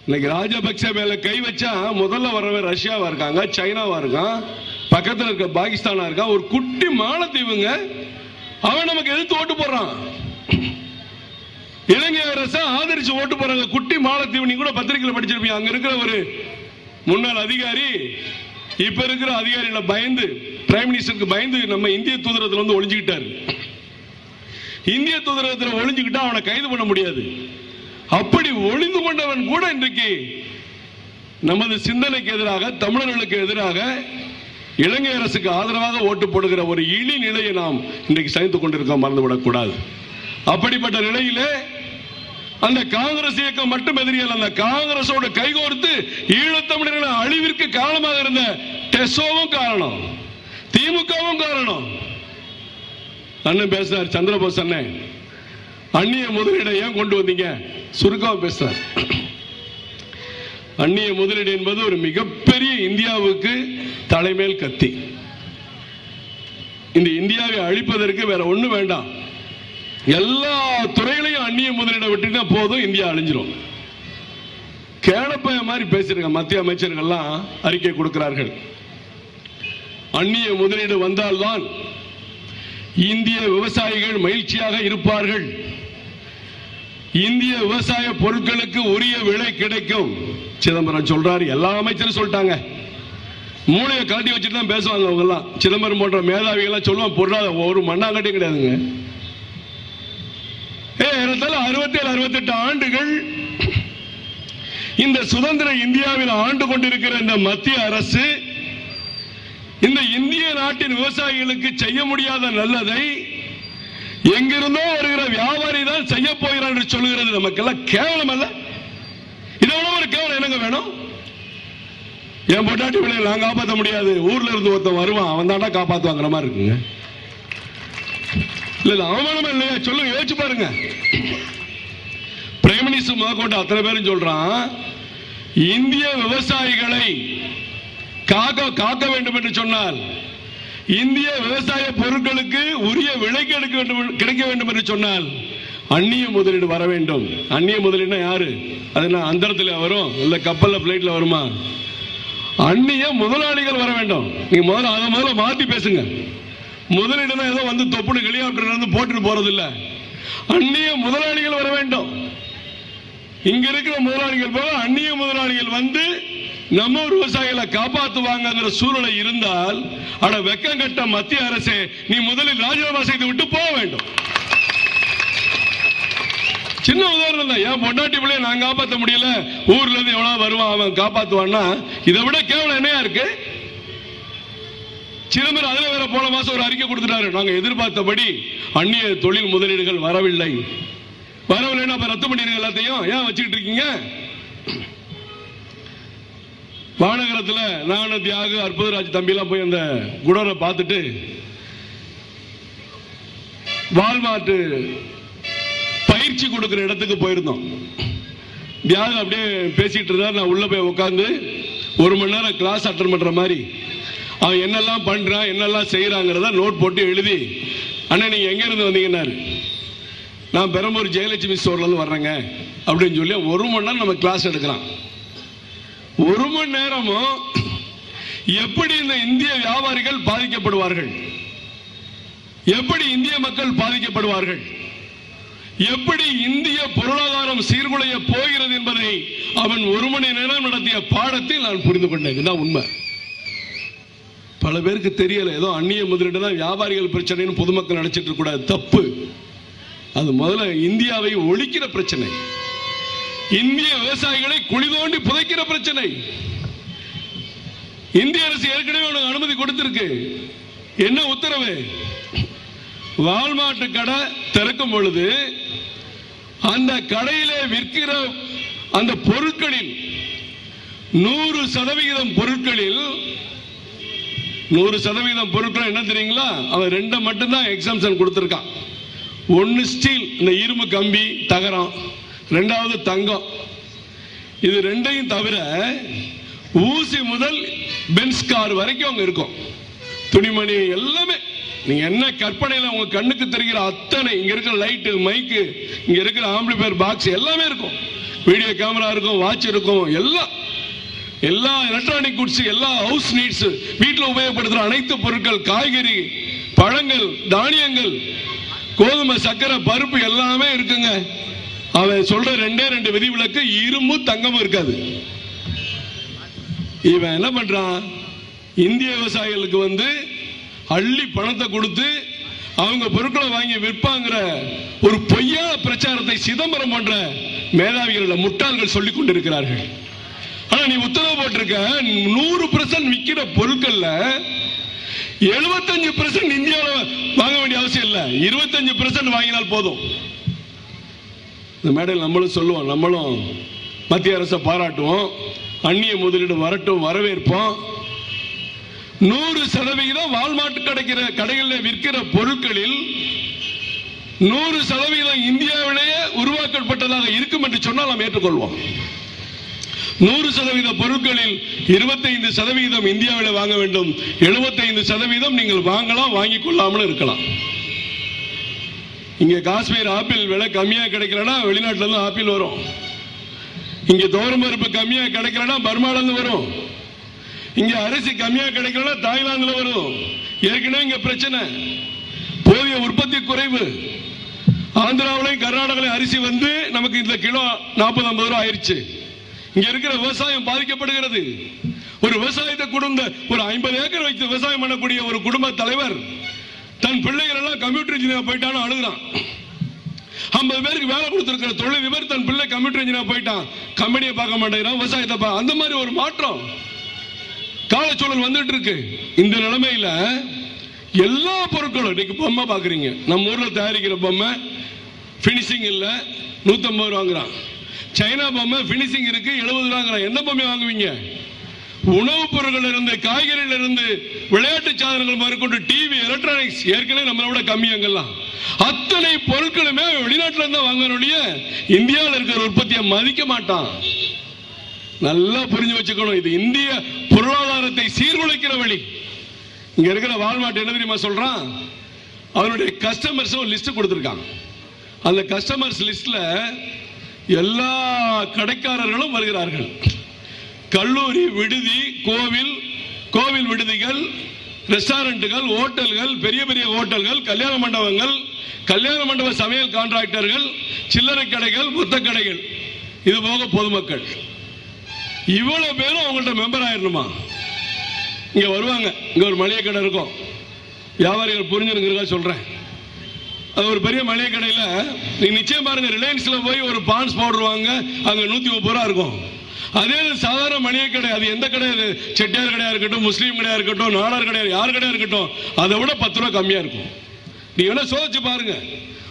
இன்னைக்கு ராஜபக்சே மேல கை வச்சா முதல்ல வரவன் ரஷ்யாவா இருக்காங்க, சைனாவா இருக்கான், பக்கத்தில் இருக்க பாகிஸ்தானா இருக்கான். ஒரு குட்டி மாலத்தீவுங்க, அவன் நமக்கு எதிர்த்து ஓட்டு போடுறான். இலங்கை அரசு ஆதரிச்சு ஓட்டு போறாங்க. குட்டி மாலத்தீவு, நீங்க கூட பத்திரிகையில் படிச்சிருப்பீங்க. அங்க இருக்கிற ஒரு முன்னாள் அதிகாரி இப்ப இருக்கிற அதிகாரிகளை பயந்து, பிரைம் மினிஸ்டருக்கு பயந்து நம்ம இந்திய தூதரகத்தில் வந்து ஒளிஞ்சுக்கிட்டாரு. இந்திய தூதரகத்தில் ஒளிஞ்சுக்கிட்டா அவனை கைது பண்ண முடியாது. அப்படி ஒளிந்து கொண்டவன் கூட இன்றைக்கு நமது சிந்தனைக்கு எதிராக, தமிழர்களுக்கு எதிராக, இலங்கை அரசுக்கு ஆதரவாக ஓட்டு போடுகிற ஒரு இழி நிலையை நாம் இன்றைக்கு சகித்துக் கொண்டிருக்கோம், மறந்துவிடக்கூடாது. அப்படிப்பட்ட நிலையிலே அந்த காங்கிரஸ் இயக்கம் மட்டும் எதிரிகள், அந்த காங்கிரஸோடு கைகோர்த்து ஈழத்தமிழர்களின் அழிவிற்கு காரணமாக இருந்த டெசோவும் காரணம், திமுகவும் காரணம். அண்ணன் பேசுறார், சந்திரபோஸ் அண்ணன், அந்நிய முதலீடை ஏன் கொண்டு வந்தீங்க? சுருக்கமாக பேசுறார். அந்நிய முதலீடு என்பது ஒரு மிகப்பெரிய இந்தியாவுக்கு தலைமேல் கத்தி. இந்த இந்தியாவை அழிப்பதற்கு வேற ஒண்ணு வேண்டாம். எல்லா துறைகளையும் அந்நிய முதலீடை விட்டுட்டா போதும், இந்தியா அழிஞ்சிரும். கேளப்பைய மாதிரி பேசிருக்க மத்திய அமைச்சர்கள்லாம் அறிக்கை கொடுக்கிறார்கள். அந்நிய முதலீடு வந்தால்தான் இந்திய விவசாயிகள் மகிழ்ச்சியாக இருப்பார்கள், இந்திய விவசாய பொருட்களுக்கு உரிய விலை கிடைக்கும். சிதம்பரம் சொல்றாரு, எல்லா அமைச்சரும் சொல்லிட்டாங்க. மூளையை கழட்டி வச்சுட்டு தான் பேசுவாங்க அவங்க எல்லாம். சிதம்பரம் போன்ற மேதாவிகள் சொல்லுவாங்க, பொருளாதார ஒரு மண்ணாங்கட்டி கிடையாதுங்க. 67 68 ஆண்டுகள் இந்த சுதந்திர இந்தியாவில் ஆண்டு கொண்டிருக்கிற இந்த மத்திய அரசு இந்த இந்திய நாட்டின் விவசாயிகளுக்கு செய்ய முடியாத நல்லதை எங்கிருந்தோ வருகிற வியாபாரி தான் செய்ய போகிறார் என்று சொல்லுகிறது நமக்கெல்லாம் கேவலம் அல்ல? இதோட ஒரு கேவலம் என்னங்க வேணும்? என் பொட்டாட்டி பிள்ளைகளை நான் காப்பாற்ற முடியாது, ஊர்ல இருந்து ஒருத்தன் வருவான், அவன் தாண்டா காப்பாற்றுவாங்கிற மாதிரி இருக்குங்க. இல்ல அவமானமா இல்லையா? சொல்லுங்க, யோசிச்சு பாருங்க. பிரைம் மினிஸ்டர் முதற்கொண்டு அத்தனை பேரும் சொல்றான், இந்திய விவசாயிகளை காக்க வேண்டும் என்று சொன்னால், இந்திய விவசாய பொருட்களுக்கு உரிய விலை கிடைக்க வேண்டும் என்று சொன்னால் அந்நிய முதலீடு வர வேண்டும். அந்நிய முதலீடுனா யாரு? அது அந்தரத்தில் வரும், இல்ல கப்பல்ல பிளைட்ல வருமா? அந்நிய முதலாளிகள் வர வேண்டும். நீங்க முதல்ல மாத்தி பேசுங்க. முதலீடுனா ஏதோ வந்து தொப்புனு ஹெலிகாப்டர் வந்து போட்டு போறது இல்ல. அந்நிய முதலாளிகள் வர வேண்டும். இங்க இருக்கிற முதலாளிகள் போல அந்நிய முதலாளிகள் வந்து நம்ம விவசாயிகளை காப்பாற்றுவாங்க சூழ்நிலை இருந்தால், அட வெக்கம் கட்ட மத்திய அரசே, நீ முதலில் ராஜினாமா செய்து விட்டு போக வேண்டும். சின்ன உதாரணம் தான். ஏன் பொண்டாட்டி பிள்ளைய நான் காப்பாற்ற முடியல, ஊர்ல இருந்து எவ்வளவு வருவான் அவன் காப்பாற்றுவான்னா, இதை விட கேவலம் என்னையா இருக்கு? சிதம்பரம் அதுல வேற போன மாசம் ஒரு அறிக்கை கொடுத்துட்டாரு, நாங்க எதிர்பார்த்தபடி அந்நிய தொழில் முதலீடுகள் வரவில்லைன்னா அப்ப ரத்து பண்ணிருங்க எல்லாத்தையும், ஏன் வச்சுக்கிட்டு இருக்கீங்க? மாநகரத்தில் நானும் தியாகு, அற்புதராஜ் தம்பி எல்லாம் போய் அந்த குடோரை பார்த்துட்டு வால்மார்ட் பயிற்சி கொடுக்கிற இடத்துக்கு போயிருந்தோம். தியாகு அப்படியே பேசிட்டு இருந்தா, நான் உள்ள போய் உட்காந்து 1 மணி நேரம் கிளாஸ் அட்டன் பண்ற மாதிரி அவன் என்னெல்லாம் பண்றான், என்னெல்லாம் செய்யறாங்கிறத நோட் போட்டு எழுதி, அண்ணா நீங்க எங்க இருந்து வந்தீங்கன்னாரு. நான் பெரம்பூர் ஜெயலட்சுமி ஸ்டோர்ல இருந்து வர்றேங்க அப்படின்னு சொல்லி 1 மணி நேரம் நம்ம கிளாஸ் எடுக்கிறான். 1 மணி நேரமும் எப்படி இந்த இந்திய வியாபாரிகள் பாதிக்கப்படுவார்கள், எப்படி இந்திய மக்கள் பாதிக்கப்படுவார்கள், எப்படி இந்திய பொருளாதாரம் சீர்குலைய போகிறது என்பதை அவன் 1 மணி நேரம் நடத்திய பாடத்தில் நான் புரிந்து கொண்டேன். இதுதான் உண்மை. பல பேருக்கு தெரியல, ஏதோ அந்நிய முதலீடு தான் வியாபாரிகள் பிரச்சனைன்னு பொதுமக்கள் நினைச்சிட்டு இருக்க கூடாது, தப்பு. அது முதல்ல இந்தியாவை ஒழிக்கிற பிரச்சனை, இந்திய விவசாயிகளை குழி தோண்டி புதைக்கிற பிரச்சனை. இந்திய அரசு ஏற்கனவே உனக்கு அனுமதி கொடுத்திருக்கு. என்ன உத்தரவு? வால்மார்ட் கடை திறக்கும் பொழுது அந்த கடையிலே விற்கிற அந்த பொருட்களில் 100% பொருட்களில் 100% பொருட்கள் என்ன தெரியுங்களா? அவன் 2 மட்டும்தான் எக்ஸம்ஷன் கொடுத்திருக்கான். 1 ஸ்டீல், இந்த இரும்பு கம்பி தகரம், 2வது தங்கம். இது 2ஐயும் தவிர ஊசி முதல் பென்ஸ் கார் வரைக்கும் அங்க இருக்கும். துணிமணி எல்லாமே நீங்க என்ன கற்பனையில உங்க கண்ணுக்கு தெரிகிற அத்தனை, இங்க இருக்கிற லைட்டு, மைக்கு, இங்க இருக்கிற ஆம்பிளிஃபையர் பாக்ஸ் எல்லாமே இருக்கும். வீடியோ கேமரா இருக்கும், வாட்ச் இருக்கும், எல்லா எலக்ட்ரானிக் குட்ஸ், எல்லா ஹவுஸ் நீட்ஸ், வீட்டில் உபயோகப்படுத்துற அனைத்து பொருட்கள், காய்கறி, பழங்கள், தானியங்கள், கோதுமை, சர்க்கரை, பருப்பு எல்லாமே இருக்குங்க. அவன் சொல்ற 2 விதிவிலக்கு, இரும்பு தங்கமும் இருக்காது. இவன் என்ன பண்றான், இந்திய விவசாயிகளுக்கு அள்ளி பணத்தை கொடுத்து அவங்க பொருட்களை வாங்கி விற்பாங்கிற ஒரு பொய்யான பிரச்சாரத்தை சிதம்பரம் போன்ற மேதாவிகள், முட்டாள்கள் சொல்லிக் கொண்டிருக்கிறார்கள். ஆனா நீ உத்தரவு போட்டிருக்க 100% விற்கிற பொருட்கள்ல 75% இந்தியாவில் வாங்க வேண்டிய அவசியம் இல்லை, 25% வாங்கினால் போதும். இந்த மேடையில் நம்மளும் சொல்லுவோம், நம்மளும் மத்திய அரசை பாராட்டுவோம், அந்நிய முதலீடு வரட்டும், வரவேற்போம். 100% வால்மார்ட் கடைகளில் விற்கிற பொருட்களில் 100% இந்தியாவிலேயே உருவாக்கப்பட்டதாக இருக்கும் என்று சொன்னால் நாம் ஏற்றுக்கொள்வோம். 100% பொருட்களில் 25% இந்தியாவில் வாங்க வேண்டும், 75% நீங்கள் வாங்கலாம், வாங்கிக் கொள்ளாமல் இருக்கலாம். இங்க காஷ்மீர் ஆப்பிள் விலை கம்மியா கிடைக்கலன்னா வெளிநாட்டுல இருந்து ஆப்பிள் வரும். இங்க துவரம் பருப்பு கம்மியா கிடைக்கலன்னா பர்மால இருந்து வரும். இங்க அரிசி கம்மியா கிடைக்கலன்னா தாய்லாந்துல வரும். ஏற்கனவே இங்க பிரச்சனை, போதிய உற்பத்தி குறைவு. ஆந்திராவிலையும் கர்நாடகாவிலையும் அரிசி நமக்கு இந்த கிலோ 40-50 ரூபாய் ஆயிடுச்சு. இங்க இருக்கிற விவசாயம் பாதிக்கப்படுகிறது. ஒரு விவசாயத்தை கொடுத்த ஒரு 50 ஏக்கர் வைத்து விவசாயம் பண்ணக்கூடிய ஒரு குடும்ப தலைவர் தன் பிள்ளைகள் எல்லாம் கம்ப்யூட்டர் இன்ஜினியர் போயிட்டான்னு அழுகிறான். 50 பேருக்கு வேலை கொடுத்திருக்கிற தொழிலதிபர் தன் பிள்ளை கம்ப்யூட்டர் இன்ஜினியர் போயிட்டான், கம்பெனியை பார்க்க மாட்டேங்கிறான், விவசாயத்தை அந்த மாதிரி ஒரு மாற்றம் காலச்சூழல் வந்துட்டு இருக்கு. இந்த நிலைமையில எல்லா பொருட்களும் இன்னைக்கு பொம்மை பாக்குறீங்க, நம்ம ஊர்ல தயாரிக்கிற பொம்மை பினிஷிங் இல்ல 150 வாங்குறான். சைனா பொம்மை பினிஷிங் இருக்கு 70 வாங்குறான். எந்த பொம்மை வாங்குவீங்க? உணவுப் பொருட்கள் இருந்து, காய்கறிகள் இருந்து, விளையாட்டு சாதனங்கள் மேற்கொண்டு டிவி, எலக்ட்ரானிக்ஸ் ஏற்கனவே நம்மளை விட கம்மி. அங்கெல்லாம் அத்தனை பொருட்களுமே வெளிநாட்டில இருந்து வாங்கக்கூடிய இந்தியாவில் இருக்கிற உற்பத்தியை மதிக்க மாட்டான். நல்லா புரிஞ்சு வச்சுக்கணும், இது இந்திய பொருளாதாரத்தை சீர்குலைக்கிற வழி. இங்க இருக்கிற வால்மார்ட் என்ன தெரியுமா சொல்றான், அவனுடைய கஸ்டமர்ஸ் லிஸ்ட் கொடுத்திருக்காங்க. அந்த கஸ்டமர்ஸ் லிஸ்ட்ல எல்லா கடைக்காரர்களும் வருகிறார்கள். கல்லூரி, விடுதி, கோவில் விடுதிகள், ரெஸ்டாரண்ட்டுகள், ஹோட்டல்கள், பெரிய பெரிய ஹோட்டல்கள், கல்யாண மண்டபங்கள், கல்யாண மண்டப சமையல் கான்ட்ராக்டர்கள், சில்லறை கடைகள், மொத்த கடைகள், இது போக பொதுமக்கள், இவ்வளவு பேரும் அவங்கள்ட்ட மெம்பர் ஆயிடணுமா? இங்க வருவாங்க. இங்க ஒரு மளிகை கடை இருக்கும், வியாபாரிகள் புரிஞ்சுருங்க சொல்றேன். அது ஒரு பெரிய மளிகை கடையில நீங்க நிச்சயம் பாருங்க, ரிலையன்ஸ்ல போய் ஒரு பான்ஸ் பவுடர் வாங்க, அங்க 130 ரூபா இருக்கும். அதே சாதாரண மளிகை கடை, அது எந்த கடை, செட்டியார் கடையா இருக்கட்டும், முஸ்லீம் கடையா இருக்கட்டும், நாடார் கடையா, யார் கடையா இருக்கட்டும், அதை விட 10 ரூபா கம்மியா இருக்கும். நீங்க வேணா சோதிச்சு பாருங்க,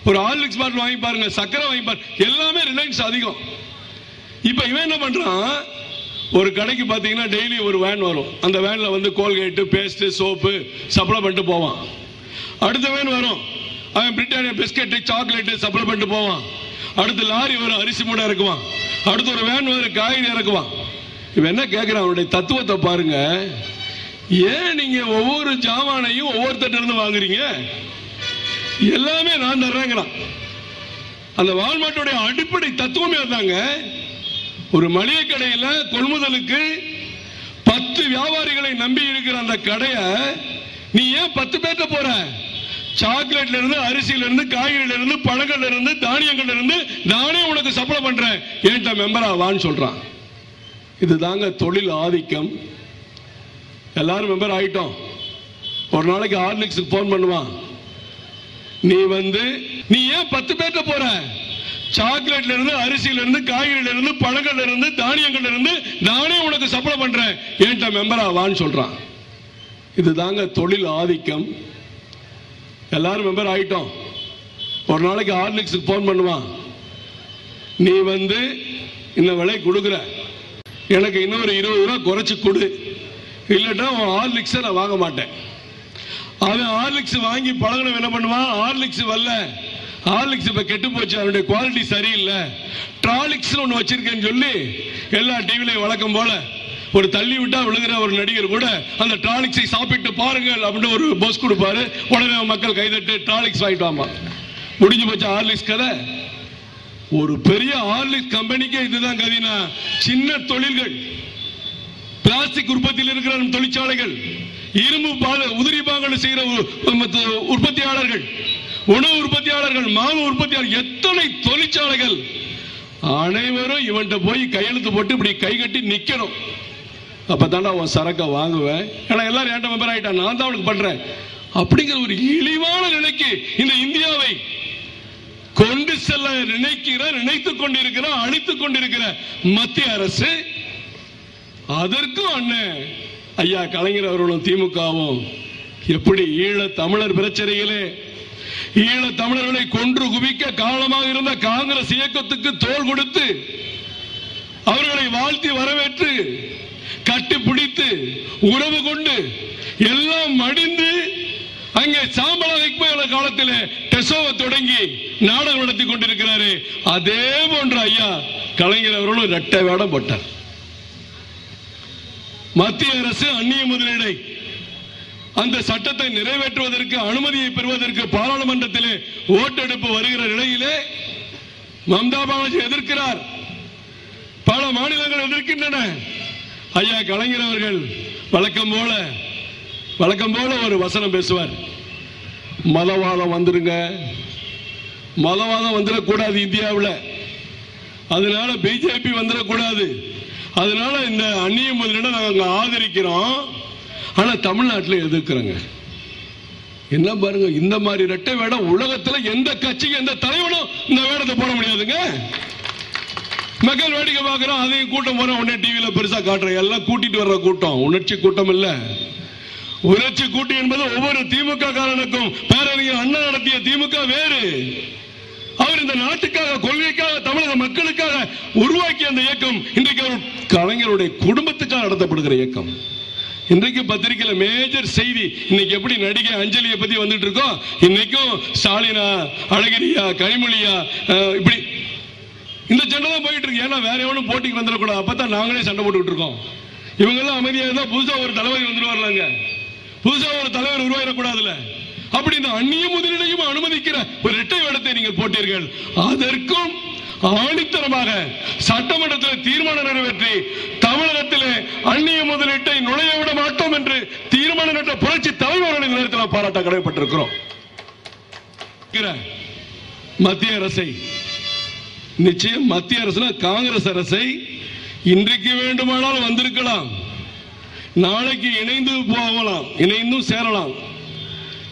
ஒரு ஹார்லிக்ஸ் பாட்டில் வாங்கி பாருங்க, சக்கரை வாங்கி பாருங்க, எல்லாமே ரிலையன்ஸ் அதிகம். இப்ப இவன் என்ன பண்றான், ஒரு கடைக்கு பாத்தீங்கன்னா டெய்லி ஒரு வேன் வரும். அந்த வேன்ல கோல்கேட், பேஸ்ட், சோப்பு சப்ளை பண்ணிட்டு போவான். அடுத்த வேன் வரும், அவன் பிரிட்டானியா பிஸ்கெட், சாக்லேட் சப்ளை பண்ணிட்டு போவான். அடுத்து லாரி வரும், அரிசி மூட்டை இறக்குவான். அடுத்து ஒரு வேன் வரும், காய்கறி இறக்குவான். இவன் என்ன கேட்கிறான், அவனுடைய தத்துவத்தை பாருங்க. ஏன் நீங்க ஒவ்வொரு ஜாமானையும் ஒவ்வொருத்தட்ட இருந்து வாங்குறீங்க? எல்லாமே நான் தர்றேங்கிறான். அந்த வால்மார்ட்டுடைய அடிப்படை தத்துவமே இருந்தாங்க. ஒரு மளிகை கடையில கொள்முதலுக்கு 10 வியாபாரிகளை நம்பி இருக்கிற அந்த கடையை நீ ஏன் 10 பேர்ட்ட போற? சாக்லேட்ல இருந்து, அரிசியில இருந்து, காய்கறில இருந்து, பழங்கள்ல இருந்து, தானியங்கள்ல இருந்து நானே உனக்கு சப்ளை பண்றேன், ஏன்டா மெம்பர் ஆவான்னு சொல்றான். இதுதாங்க தொழில் ஆதிக்கம். எல்லாரும் மெம்பர் ஆயிட்டோம். ஒரு நாளைக்கு ஹார்லிக்ஸுக்கு போன் பண்ணுவான், நீ ஏன் 10 பேர்ட்ட போற? சாக்லேட்ல இருந்து, அரிசியில இருந்து, காய்கறில இருந்து, பழங்கள்ல இருந்து, தானியங்கள்ல இருந்து நானே உனக்கு சப்ளை பண்றேன், ஏன்டா மெம்பர் ஆவான்னு சொல்றான். இதுதாங்க தொழில் ஆதிக்கம். எல்லாரும் மெம்பர் ஆயிட்டோம். ஒரு நாளைக்கு ஹார்லிக்ஸுக்கு போன் பண்ணுவான், நீ இந்த விலை கொடுக்குற, எனக்கு இன்னொரு 20 ரூபா குறைச்சு கொடு, இல்லட்டா உன் ஹார்லிக்ஸை நான் வாங்க மாட்டேன். அவன் ஹார்லிக்ஸ் வாங்கி பழகணும். என்ன பண்ணுவான், ஹார்லிக்ஸ் வரல, ஹார்லிக்ஸ் இப்ப கெட்டு போச்சு, அவனுடைய குவாலிட்டி சரியில்லை, ட்ராலிக்ஸ் ஒன்று வச்சிருக்கேன்னு சொல்லி எல்லா டிவிலையும் வழக்கம் போல ஒரு தள்ளி விட்டா விழுகிற ஒரு நடிகர் கூட அந்த ட்ராலிக்ஸை சாப்பிட்டு பாருங்கள் அப்படின்னு ஒரு போஸ் கொடுப்பாரு. உடனே மக்கள் கைதட்டு ட்ராலிக்ஸ் வாங்கிட்டு வாமா, முடிஞ்சு போச்சு ஹார்லிக்ஸ் கதை. ஒரு பெரிய ஹார்லிக்ஸ் கம்பெனிக்கு இதுதான் கதினா. சின்ன தொழில்கள், பிளாஸ்டிக் உற்பத்தியில் இருக்கிற தொழிற்சாலைகள், இரும்பு உதிரி பாகங்கள் செய்கிற உற்பத்தியாளர்கள், உணவு உற்பத்தியாளர்கள், மாவு உற்பத்தியாளர்கள், எத்தனை தொழிற்சாலைகள் அனைவரும் இவன்கிட்ட போய் கையெழுத்து போட்டு இப்படி கை கட்டி நிக்கணும். அப்பதானே அவன் சரக்கை வாங்குவேன். ஏன்னா எல்லாரும் என்கிட்ட மெம்பர் ஆயிட்டான், நான் தான் அவனுக்கு பண்றேன் அப்படிங்கிற ஒரு இழிவான நிலைக்கு இந்த இந்தியாவை கொண்டு செல்ல நினைத்துக் கொண்டிருக்கிற, அழித்துக் கொண்டிருக்கிற மத்திய அரசு. அதற்கும் அண்ணன் ஐயா கலைஞர் அவர்களும் திமுகவும் எப்படி ஈழ தமிழர் பிரச்சனையிலே ஈழ தமிழர்களை கொன்று குவிக்க காரணமாக இருந்த காங்கிரஸ் இயக்கத்துக்கு தோள் கொடுத்து அவர்களை வாழ்த்தி வரவேற்று கட்டிப்பிடித்து உறவு கொண்டு எல்லாம் மடிந்து அங்கே சாம்பல காலத்தில் டெசோவை தொடங்கி நாடகம் நடத்தி கொண்டிருக்கிறாரு. அதே போன்ற ஐயா கலைஞர் அவர்களும் இரட்டை வேடம் போட்டார். மத்திய அரசு அந்நிய முதலீடை அந்த சட்டத்தை நிறைவேற்றுவதற்கு அனுமதியை பெறுவதற்கு பாராளுமன்றத்திலே ஓட்டெடுப்பு வருகிற நிலையிலே மம்தா பானர்ஜி எதிர்க்கிறார், பல மாநிலங்கள் எதிர்க்கின்றன. ஐயா கலைஞர் அவர்கள் வழக்கம் போல ஒரு வசனம் பேசுவார். மதவாதம் வந்துருங்க, மதவாதம் வந்துடக்கூடாது இந்தியாவில், அதனால பிஜேபி வந்துடக்கூடாது, அதனால இந்த அந்நிய முதலீடை நாங்கள் ஆதரிக்கிறோம், ஆனா தமிழ்நாட்டில் எதிர்க்கிறோங்க. என்ன பாருங்க, இந்த மாதிரி இரட்டை வேடம் உலகத்தில் எந்த கட்சிக்கு எந்த தலைவனும் இந்த வேடத்தை போட முடியாதுங்க. மக்கள் வேடிக்கை பார்க்கிறோம், அதையும் கூட்டம் போற உடனே டிவியில பெருசா காட்டுறோம். எல்லாம் கூட்டிட்டு வர்ற கூட்டம், உணர்ச்சி கூட்டம் இல்ல. உணர்ச்சி கூட்டி என்பது ஒவ்வொரு திமுக காரனுக்கும் பேரறிஞர் அண்ணா நடத்திய திமுக வேறு. அவர் இந்த நாட்டுக்காக, கொள்கைக்காக, தமிழக மக்களுக்காக உருவாக்கிய அந்த இயக்கம் இன்றைக்கு கலைஞருடைய குடும்பத்துக்காக நடத்தப்படுகிற இயக்கம். இன்றைக்கு பத்திரிகையில மேஜர் செய்தி, இன்னைக்கு எப்படி நடிகை அஞ்சலியை பத்தி வந்துட்டு இருக்கோம், இன்னைக்கும் ஸ்டாலினா, அழகிரியா, கனிமொழியா, இப்படி இந்த சண்டை தான் போயிட்டு இருக்கு. ஏன்னா வேற எவனும் போட்டிக்கு வந்துடக்கூடாது, அப்பதான் நாங்களே சண்டை போட்டுக்கிட்டு இருக்கோம். இவங்க எல்லாம் அமைதியா இருந்தா புதுசா ஒரு தலைவர் வந்துருவாங்க, புதுசா ஒரு தலைவர் உருவாயிடக்கூடாதுல. அப்படி இந்த அந்நிய முதலீடையும் அனுமதிக்கிற ஒரு இரட்டை வேடத்தை நீங்கள் போட்டீர்கள். அதற்கும் ஆணித்தரமாக சட்டமன்றத்தில் தீர்மானம் நிறைவேற்றி தமிழகத்திலே அந்நிய முதலீட்டை நுழைய விட மாட்டோம் என்று தீர்மானம் என்ற புரட்சி தலைவர்களின் நேரத்தில் பாராட்ட கடமைப்பட்டிருக்கிறோம். மத்திய அரசை நிச்சயம், மத்திய அரசு காங்கிரஸ் அரசை இன்றைக்கு வேண்டுமானால் வந்திருக்கலாம், நாளைக்கு இணைந்து போகலாம், இணைந்தும் சேரலாம்.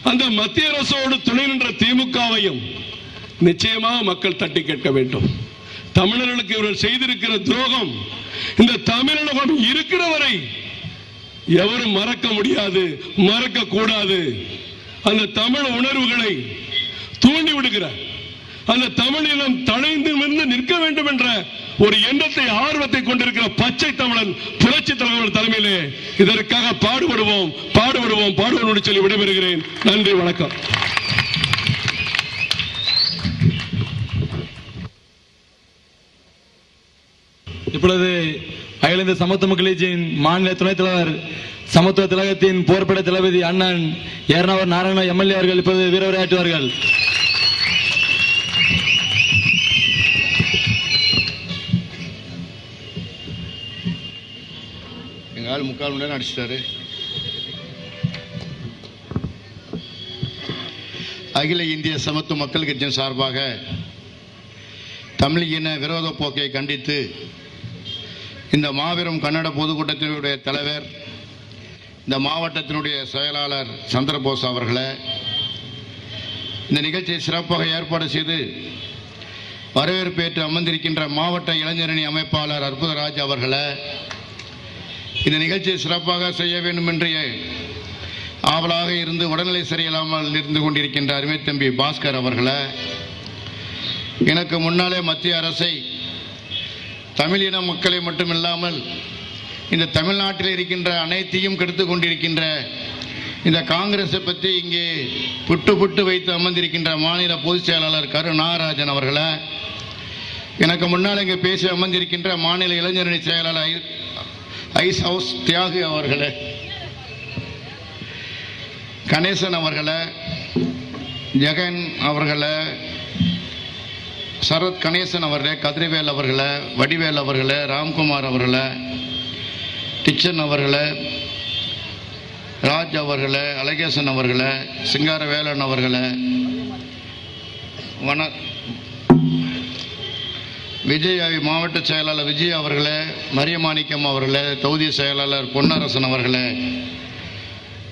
அந்த மத்திய அரசோடு துணை நின்ற திமுகவையும் நிச்சயமாக மக்கள் தட்டி கேட்க வேண்டும். தமிழர்களுக்கு இவர்கள் செய்திருக்கிற துரோகம் இந்த தமிழகம் இருக்கிற வரை எவரும் மறக்க முடியாது, மறக்க கூடாது. அந்த தமிழ் உணர்வுகளை தூண்டி விடுகிற, அந்த தமிழினம் தழைந்து நிற்க வேண்டும் என்ற ஒரு எண்ணத்தை, ஆர்வத்தை கொண்டிருக்கிற பச்சை தமிழன் புரட்சி தலைவர் தலைமையிலே இதற்காக பாடுபடுவோம் சொல்லி விடைபெறுகிறேன். நன்றி, வணக்கம். இப்பொழுது அகில இந்திய சமத்துவ மக்கள் கட்சியின் மாநில துணைத் தலைவர், சமத்துவ திலகத்தின் போர்ப்படை தளபதி அண்ணன் ஏர்னவர் நாராயண எம்எல்ஏ அவர்கள் இப்போது வீரவுரையாற்றுவார்கள். எங்கால் 3/4 மணி நேரம் அடிச்சிட்டாரு. அகில இந்திய சமத்துவ மக்கள் கட்சியின் சார்பாக தமிழ் இன விரோத போக்கை கண்டித்து இந்த மாபெரும் கன்னட பொதுக்கூட்டத்தினுடைய தலைவர், இந்த மாவட்டத்தினுடைய செயலாளர் சந்திரபோஸ் அவர்களை, இந்த நிகழ்ச்சியை சிறப்பாக ஏற்பாடு செய்து வரவேற்பேற்று அமர்ந்திருக்கின்ற மாவட்ட இளைஞரணி அமைப்பாளர் அற்புதராஜ் அவர்களை, இந்த நிகழ்ச்சியை சிறப்பாக செய்ய வேண்டும் என்று ஆவலாக இருந்து உடல்நிலை சரியில்லாமல் இருந்து கொண்டிருக்கின்ற அருமை தம்பி பாஸ்கர் அவர்களை, எனக்கு முன்னாலே மத்திய அரசை, தமிழின மக்களை மட்டுமில்லாமல் இந்த தமிழ்நாட்டில் இருக்கின்ற அனைத்தையும் கெடுத்துக் கொண்டிருக்கின்ற இந்த காங்கிரஸை பற்றி இங்கே புட்டு வைத்து அமர்ந்திருக்கின்ற மாநில பொதுச் செயலாளர் கரு நாகராஜன் அவர்களை, எனக்கு முன்னால் இங்கே பேசி அமர்ந்திருக்கின்ற மாநில இளைஞரணி செயலாளர் ஐஸ் ஹவுஸ் தியாகு அவர்களை, கணேசன் அவர்களை, ஜெகன் அவர்களை, சரத் கணேசன் அவர்களே, கதிரவேல் அவர்களே, வடிவேல் அவர்களே, ராம்குமார் அவர்களே, டிச்சன் அவர்களே, ராஜ் அவர்களே, அழகேசன் அவர்களே, சிங்காரவேலன் அவர்களே, விஜய் மாவட்ட செயலாளர் விஜய் அவர்களே, மரியமாணிக்கம் அவர்களே, தொகுதி செயலாளர் பொன்னரசன் அவர்களே,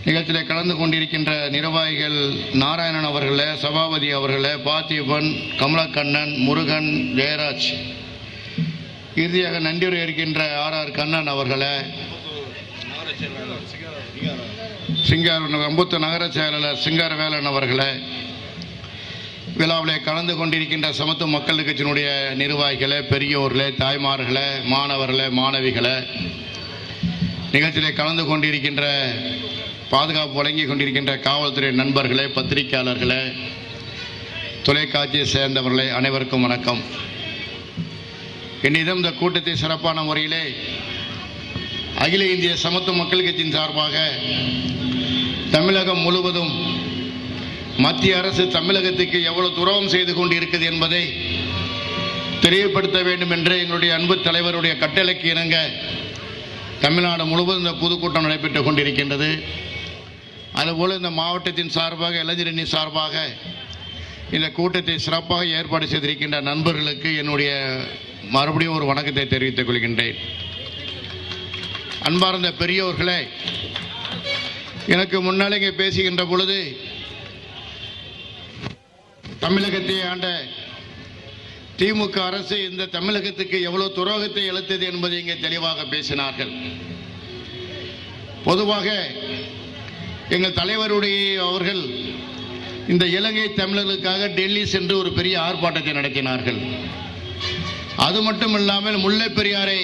நிகழ்ச்சியில் கலந்து கொண்டிருக்கின்ற நிர்வாகிகள் நாராயணன் அவர்களே, சபாபதி அவர்களே, பார்த்திபன், கமலக்கண்ணன், முருகன், ஜெயராஜ், இறுதியாக நன்றியுரை இருக்கின்ற ஆர் கண்ணன் அவர்களே, அம்புத்து நகர செயலாளர் சிங்காரவேலன் அவர்களே, விழாவிலே கலந்து கொண்டிருக்கின்ற சமத்துவ மக்கள் கட்சியினுடைய நிர்வாகிகளே, பெரியோர்களே, தாய்மார்களே, மாணவர்களே, மாணவிகளே, நிகழ்ச்சியிலே கலந்து கொண்டிருக்கின்ற பாதுகாப்பு வழங்கி கொண்டிருக்கின்ற காவல்துறை நண்பர்களே, பத்திரிகையாளர்களே, தொலைக்காட்சியை சேர்ந்தவர்களே, அனைவருக்கும் வணக்கம். என்னிடம் இந்த கூட்டத்தை சிறப்பான முறையிலே அகில இந்திய சமத்துவ மக்கள் கட்சியின் சார்பாக தமிழகம் முழுவதும் மத்திய அரசு தமிழகத்துக்கு எவ்வளவு துரோகம் செய்து கொண்டிருக்கிறது என்பதை தெரியப்படுத்த வேண்டும் என்ற எங்களுடைய அன்பு தலைவருடைய கட்டளைக்கு இணங்க தமிழ்நாடு முழுவதும் இந்த பொதுக்கூட்டம் நடைபெற்றுக் கொண்டிருக்கின்றது. அதுபோல இந்த மாவட்டத்தின் சார்பாக, இளைஞரணி சார்பாக இந்த கூட்டத்தை சிறப்பாக ஏற்பாடு செய்திருக்கின்ற நண்பர்களுக்கு என்னுடைய மறுபடியும் ஒரு வணக்கத்தை தெரிவித்துக் கொள்கின்றேன். அன்பார்ந்த பெரியோர்களே, எனக்கு முன்னாலே இங்கே பேசுகின்ற பொழுது தமிழகத்தை ஆண்ட திமுக அரசு இந்த தமிழகத்துக்கு எவ்வளவு துரோகத்தை இழைத்தது என்பதை இங்கே தெளிவாக பேசினார்கள். பொதுவாக எங்கள் தலைவருடைய அவர்கள் இந்த இலங்கை தமிழர்களுக்காக டெல்லி சென்று ஒரு பெரிய ஆர்ப்பாட்டத்தை நடத்தினார்கள். அது மட்டுமில்லாமல் முல்லை பெரியாரை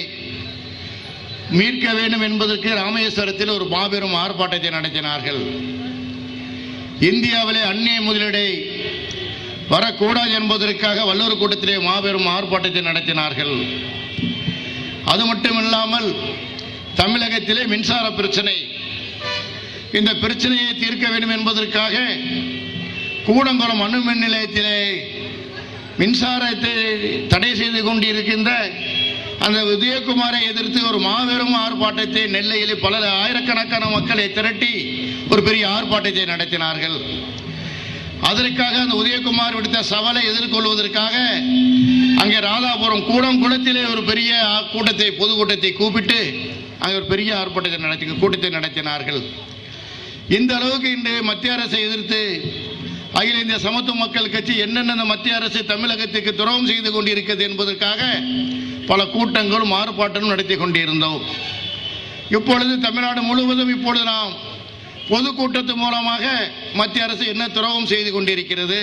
மீட்க வேண்டும் என்பதற்கு ராமேஸ்வரத்தில் ஒரு மாபெரும் ஆர்ப்பாட்டத்தை நடத்தினார்கள். இந்தியாவிலே அந்நிய முதலீடை வரக்கூடாது என்பதற்காக வள்ளுவர் கூட்டத்திலே மாபெரும் ஆர்ப்பாட்டத்தை நடத்தினார்கள். அது மட்டுமில்லாமல் தமிழகத்திலே மின்சார பிரச்சனை, இந்த பிரச்சனையை தீர்க்க வேண்டும் என்பதற்காக கூடங்குளம் அணு மின் நிலையத்திலே மின்சாரத்தை தடை செய்து கொண்டிருக்கின்ற அந்த உதயகுமாரை எதிர்த்து ஒரு மாபெரும் ஆர்ப்பாட்டத்தை நெல்லையில் பல ஆயிரக்கணக்கான மக்களை திரட்டி ஒரு பெரிய ஆர்ப்பாட்டத்தை நடத்தினார்கள். அதற்காக அந்த உதயகுமார் விடுத்த சவாலை எதிர்கொள்வதற்காக அங்கே ராதாபுரம் கூடங்குளத்திலே ஒரு பெரிய கூட்டத்தை, பொதுக்கூட்டத்தை கூப்பிட்டு அங்கே ஒரு பெரிய ஆர்ப்பாட்டத்தை கூட்டத்தை நடத்தினார்கள். இந்த அளவுக்கு இன்று மத்திய அரசை எதிர்த்து அகில இந்திய சமத்துவ மக்கள் கட்சி என்னென்ன மத்திய அரசு தமிழகத்துக்கு துரோகம் செய்து கொண்டிருக்கிறது என்பதற்காக பல கூட்டங்களும் ஆர்ப்பாட்டமும் நடத்தி கொண்டிருந்தோம். இப்பொழுது தமிழ்நாடு முழுவதும் இப்பொழுது நாம் பொதுக்கூட்டத்து மூலமாக மத்திய அரசு என்ன துரோகம் செய்து கொண்டிருக்கிறது,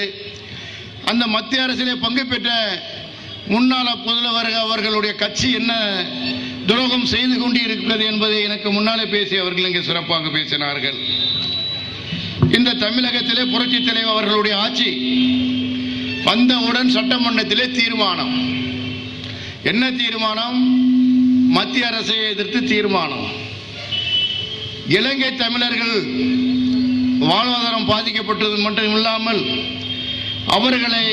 அந்த மத்திய அரசிலே பங்கு பெற்ற முன்னாள் முதல்வர் அவர்களுடைய கட்சி என்ன துரோகம் செய்து கொண்டிருக்கிறது என்பதை எனக்கு முன்னாலே பேசி அவர்கள் இங்கே சிறப்பாக பேசினார்கள். இந்த தமிழகத்திலே புரட்சி தலைவர் அவர்களுடைய ஆட்சி வந்தவுடன் சட்டமன்றத்திலே தீர்மானம், என்ன தீர்மானம்? மத்திய அரசை எதிர்த்து தீர்மானம். இலங்கை தமிழர்கள் வாழ்வாதாரம் பாதிக்கப்பட்டது மட்டும் இல்லாமல் அவர்களை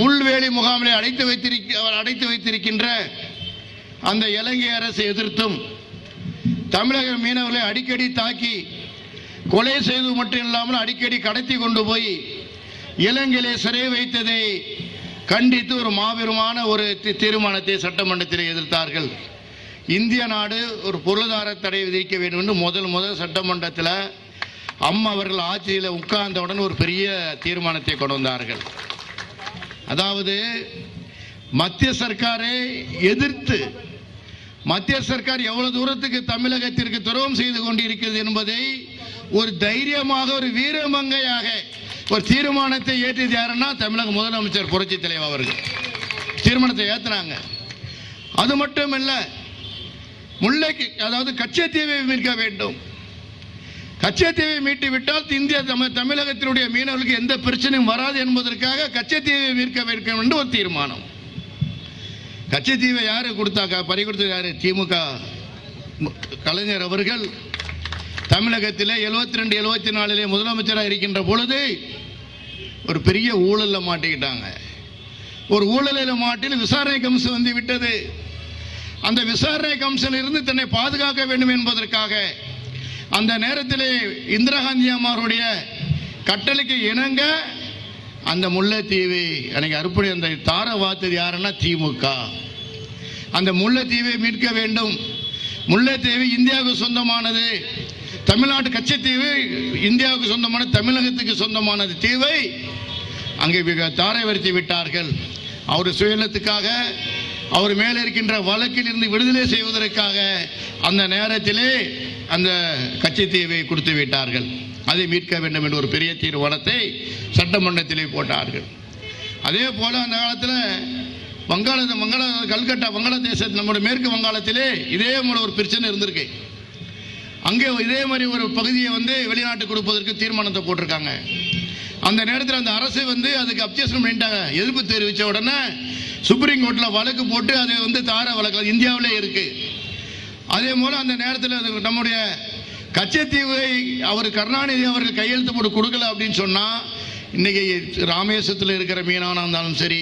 முள்வேலி முகாமிலே அடைத்து வைத்திருக்கின்ற அந்த இலங்கை அரசை எதிர்த்தும் தமிழக மீனவர்களை அடிக்கடி தாக்கி கொலை செய்வது மட்டும் இல்லாமல் அடிக்கடி கடத்தி கொண்டு போய் இலங்கையிலே சிறை வைத்ததை கண்டித்து ஒரு மாபெருமான ஒரு தீர்மானத்தை சட்டமன்றத்தில் எதிர்த்தார்கள். இந்திய நாடு ஒரு பொருளாதார தடை விதிக்க வேண்டும் என்று முதல் சட்டமன்றத்தில் அம்மா அவர்கள் ஆட்சியில் உட்கார்ந்தவுடன் ஒரு பெரிய தீர்மானத்தை கொண்டு வந்தார்கள். அதாவது மத்திய சர்க்காரை எதிர்த்து மத்திய சர்க்கார் எவ்வளவு தூரத்துக்கு தமிழகத்திற்கு துரோகம் செய்து கொண்டிருக்கிறது என்பதை ஒரு தைரியமாக, ஒரு வீரமங்கையாக ஒரு தீர்மானத்தை ஏற்றியது யாருன்னா தமிழக முதலமைச்சர் புரட்சி தலைவர் அவர்கள் தீர்மானத்தை ஏற்றினாங்க. அது மட்டுமல்ல, முல்லைக்கு அதாவது கச்சத்தீவை மீட்க வேண்டும். கச்சத்தீவை மீட்டு விட்டால் இந்திய தமிழகத்தினுடைய மீனவர்களுக்கு எந்த பிரச்சனையும் வராது என்பதற்காக கச்சத்தீவை மீட்க வேண்டும் என்று ஒரு தீர்மானம். கச்சத்தீவை யாரு கொடுத்தாக்கா? பறி கொடுத்தது யாரு? திமுக கலைஞர் அவர்கள் தமிழகத்தில் 72, 74 முதலமைச்சராக இருக்கின்ற பொழுது ஒரு பெரிய ஊழல்ல மாட்டிக்கிட்டாங்க. ஒரு ஊழலில் மாட்டில் விசாரணை கமிஷன் வந்து விட்டது. அந்த விசாரணை கமிஷனில் இருந்து தன்னை பாதுகாக்க வேண்டும் என்பதற்காக அந்த நேரத்திலே இந்திரா காந்தி அம்மாவுடைய கட்டளைக்கு இணங்க அந்த முல்லைத்தீவை அன்னைக்கு அறுப்படை அந்த தார வார்த்தது யாருன்னா திமுக. அந்த முல்லைத்தீவை மீட்க வேண்டும். முல்லைத்தீவு இந்தியாவுக்கு சொந்தமானது. தமிழ்நாட்டு கச்சத்தீவு இந்தியாவுக்கு சொந்தமானது, தமிழகத்துக்கு சொந்தமானது. தீவை அங்கே தாரை வரித்து விட்டார்கள். அவர் சுயநலத்துக்காக, அவர் மேலே இருக்கின்ற வழக்கில் இருந்து விடுதலை செய்வதற்காக அந்த நேரத்திலே அந்த கச்சத்தீவை கொடுத்து விட்டார்கள். அதை மீட்க வேண்டும் என்ற ஒரு பெரிய தீர்மானத்தை சட்டமன்றத்திலே போட்டார்கள். அதே போல அந்த காலத்தில் கல்கட்டா வங்காளதேசத்தில் நம்முடைய மேற்கு வங்காளத்திலே இதே போல ஒரு பிரச்சனை இருந்திருக்கு. அங்கே இதே மாதிரி ஒரு பகுதியை வெளிநாட்டு கொடுப்பதற்கு தீர்மானத்தை போட்டிருக்காங்க. அந்த நேரத்தில் அந்த அரசு அதுக்கு அப்ஜெக்ஷன் பண்ணிட்டாங்க. எதிர்ப்பு தெரிவித்த உடனே சுப்ரீம் கோர்ட்டில் வழக்கு போட்டு அதை தார வழக்கு இந்தியாவிலே இருக்கு. அதே போல அந்த நேரத்தில் நம்முடைய கச்சத்தீவை அவர் கருணாநிதி அவர்கள் கையெழுத்து போட்டு கொடுக்கல அப்படின்னு சொன்னா இன்னைக்கு ராமேஸ்வரத்தில் இருக்கிற மீனவனா இருந்தாலும் சரி,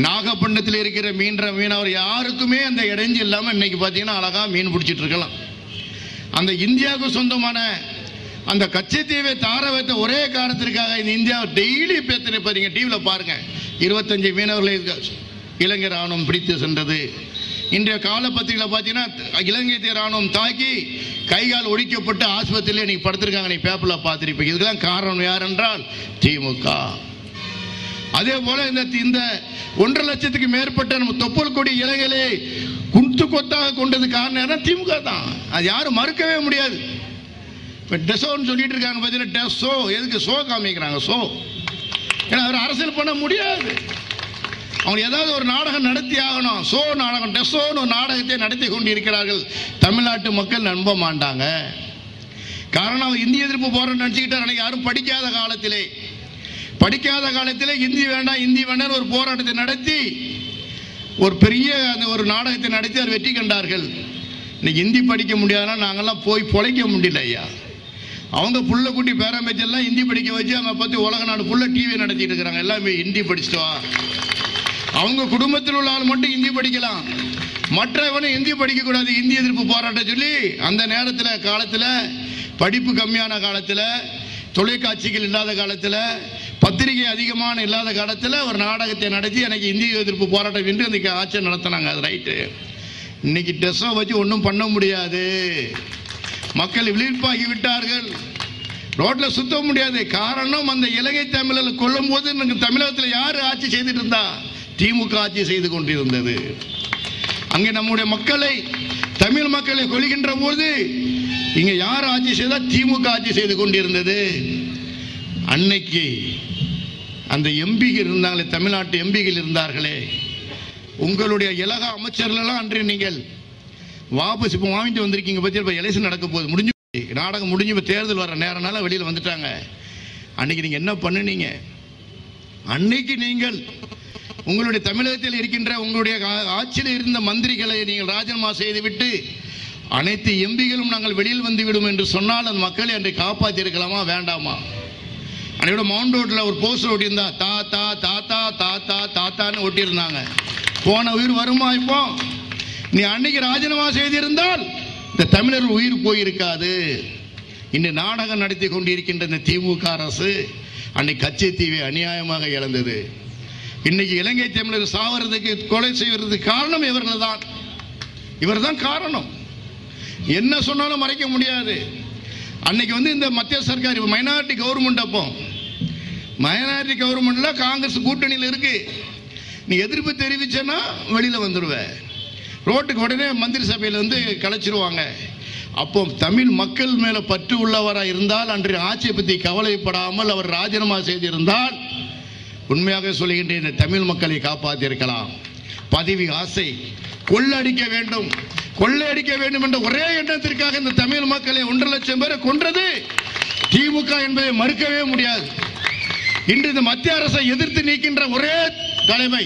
நாகப்பட்டினத்தில் இருக்கிற மீனவர் யாருக்குமே அந்த இடைஞ்சு இல்லாமல் இன்னைக்கு பார்த்தீங்கன்னா அழகா மீன் பிடிச்சிட்டு இருக்கலாம். அந்த இந்தியாவுக்கு சொந்தமான அந்த கச்சத்தீவை தார வைத்த ஒரே காரணத்திற்காக இந்த இந்தியா டெய்லி பேத்துட்டு பாருங்க, டிவியில் பாருங்க, 25 மீனவர்களை இலங்கை ராணுவம் பிடித்து சென்றது. இன்றைய காலப்பத்திரிகையில் பார்த்தீங்கன்னா இலங்கை ராணுவம் தாக்கி கைகால் ஒழிக்கப்பட்டு ஆஸ்பத்திரியில் இன்னைக்கு படுத்திருக்காங்க. நீ பேப்பரில் பார்த்துருப்பீங்க. இதுக்கெல்லாம் காரணம் யார் என்றால் திமுக. அதே போல இந்த 1.5 லட்சத்துக்கு மேற்பட்ட நம்ம தொப்புள் கொடி இலைகளை குண்டு கொத்தாக கொண்டது காரணம் திமுக தான். அது யாரும் மறுக்கவே முடியாது. இப்போ டெசோன்னு சொல்லிட்டு இருக்காங்க பார்த்தீங்கன்னா, டெசோ எதுக்கு ஷோ காமிக்கிறாங்க? ஷோ ஏன்னா அவர் அரசியல் பண்ண முடியாது. அவங்க ஏதாவது ஒரு நாடகம் நடத்தி ஆகணும். ஷோ நாடகம், டெசோன்னு ஒரு நாடகத்தை நடத்தி கொண்டு இருக்கிறார்கள். தமிழ்நாட்டு மக்கள் நம்ப மாட்டாங்க. காரணம் இந்திய எதிர்ப்பு போராட்டம் நினச்சிக்கிட்டார். அன்னைக்கு யாரும் படிக்காத காலத்திலே இந்தி வேண்டாம் ஒரு போராட்டத்தை நடத்தி ஒரு பெரிய ஒரு நாடகத்தை நடத்தி அவர் வெற்றி கண்டார்கள். இன்னைக்கு ஹிந்தி படிக்க முடியாதுன்னா நாங்கெல்லாம் போய் பொழைக்க முடியல ஐயா. அவங்க புள்ள குட்டி பேரம்பேச்செல்லாம் ஹிந்தி படிக்க வச்சு அவங்க பற்றி உலக நாடு புள்ள டிவி நடத்திட்டு இருக்கிறாங்க. எல்லாமே ஹிந்தி படிச்சுட்டு வா. அவங்க குடும்பத்தில் உள்ள ஆள் மட்டும் ஹிந்தி படிக்கலாம், மற்றவனும் ஹிந்தி படிக்கக்கூடாது. இந்தி எதிர்ப்பு போராட்டம் சொல்லி அந்த நேரத்தில் காலத்தில் படிப்பு கம்மியான காலத்தில், தொலைக்காட்சிகள் இல்லாத காலத்தில், பத்திரிகை அதிகமான இல்லாத காலத்தில் ஒரு நாடகத்தை நடத்தி எனக்கு இந்திய எதிர்ப்பு போராட்டம் என்று அந்த ஆட்சியை நடத்தினாங்க. அது ரைட்டு. இன்னைக்கு டெஸ்ஸை வச்சு ஒன்றும் பண்ண முடியாது. மக்கள் விழிப்பாகி விட்டார்கள். ரோட்ல சுத்த முடியாது. காரணம் அந்த இலங்கை தமிழர்கள் கொல்லும் போது தமிழகத்தில் யார் ஆட்சி செய்துட்டு இருந்தா? திமுக ஆட்சி செய்து கொண்டிருந்தது. அங்கே நம்முடைய மக்களை, தமிழ் மக்களை கொல்கின்ற போது இங்க யார் ஆட்சி செய்தா? திமுக ஆட்சி செய்து கொண்டிருந்தது. அன்னைக்கு அந்த எம்பிகள் இருந்தாங்களே, தமிழ்நாட்டு எம்பிகள் இருந்தார்களே, உங்களுடைய இலக அமைச்சர்கள் அன்று நீங்கள் வாபஸ் இப்போ வாங்கிட்டு வந்திருக்கீங்க. பற்றி இப்போ எலெக்ஷன் நடக்க போகுது, முடிஞ்சு நாடகம் முடிஞ்சு இப்போ தேர்தல் வர நேரனால வெளியில் வந்துட்டாங்க. அன்னைக்கு நீங்கள் என்ன பண்ணுனீங்க? அன்னைக்கு நீங்கள் உங்களுடைய தமிழகத்தில் இருக்கின்ற உங்களுடைய ஆட்சியில் இருந்த மந்திரிகளை நீங்கள் ராஜினாமா செய்துவிட்டு அனைத்து எம்பிகளும் நாங்கள் வெளியில் வந்துவிடும் என்று சொன்னால் அந்த மக்களை அன்றை காப்பாற்றி இருக்கலாமா வேண்டாமா? அன்றையோட மவுண்ட் ரோட்டில் ஒரு போஸ்டர் ஒட்டியிருந்தா தாத்தா தாத்தா தாத்தா தாத்தான்னு ஒட்டியிருந்தாங்க. போன உயிர் வருமா? இப்போ நீ அன்னைக்கு ராஜினாமா செய்திருந்தால் இந்த தமிழர் உயிர் போயிருக்காது. இந்த நாடகம் நடத்தி கொண்டிருக்கின்ற இந்த திமுக அரசு அன்னைக்கு கச்சத்தீவை அநியாயமாக இழந்தது. இன்னைக்கு இலங்கை தமிழர் சாவறதுக்கு, கொலை செய்வதற்கு காரணம் இவர் தான் காரணம். என்ன சொன்னாலும் மறைக்க முடியாது. அன்னைக்கு இந்த மத்திய சர்க்கார் மைனாரிட்டி கவர்மெண்ட், அப்போ மைனாரிட்டி கவர்மெண்ட்ல காங்கிரஸ் கூட்டணியில் இருக்கு. நீ எதிர்ப்பு தெரிவிச்சேன்னா வெளியில வந்துடுவேன். ரோட்டுக்கு உடனே மந்திரி சபையில் கலைச்சிருவாங்க. அப்போ தமிழ் மக்கள் மேல பற்று உள்ளவராக இருந்தால், அன்றைய ஆட்சியை பற்றி கவலைப்படாமல் அவர் ராஜினாமா செய்திருந்தால், உண்மையாக சொல்லுகின்ற இந்த தமிழ் மக்களை காப்பாற்றியிருக்கலாம். பதவி ஆசை, கொள்ளடிக்க வேண்டும் என்ற ஒரே எண்ணத்திற்காக இந்த தமிழ் மக்களை 1.5 லட்சம் பேரை கொன்றது திமுக என்பதை மறுக்கவே முடியாது. இன்று இந்த மத்திய அரசை எதிர்த்து நீக்கின்ற ஒரே தலைமை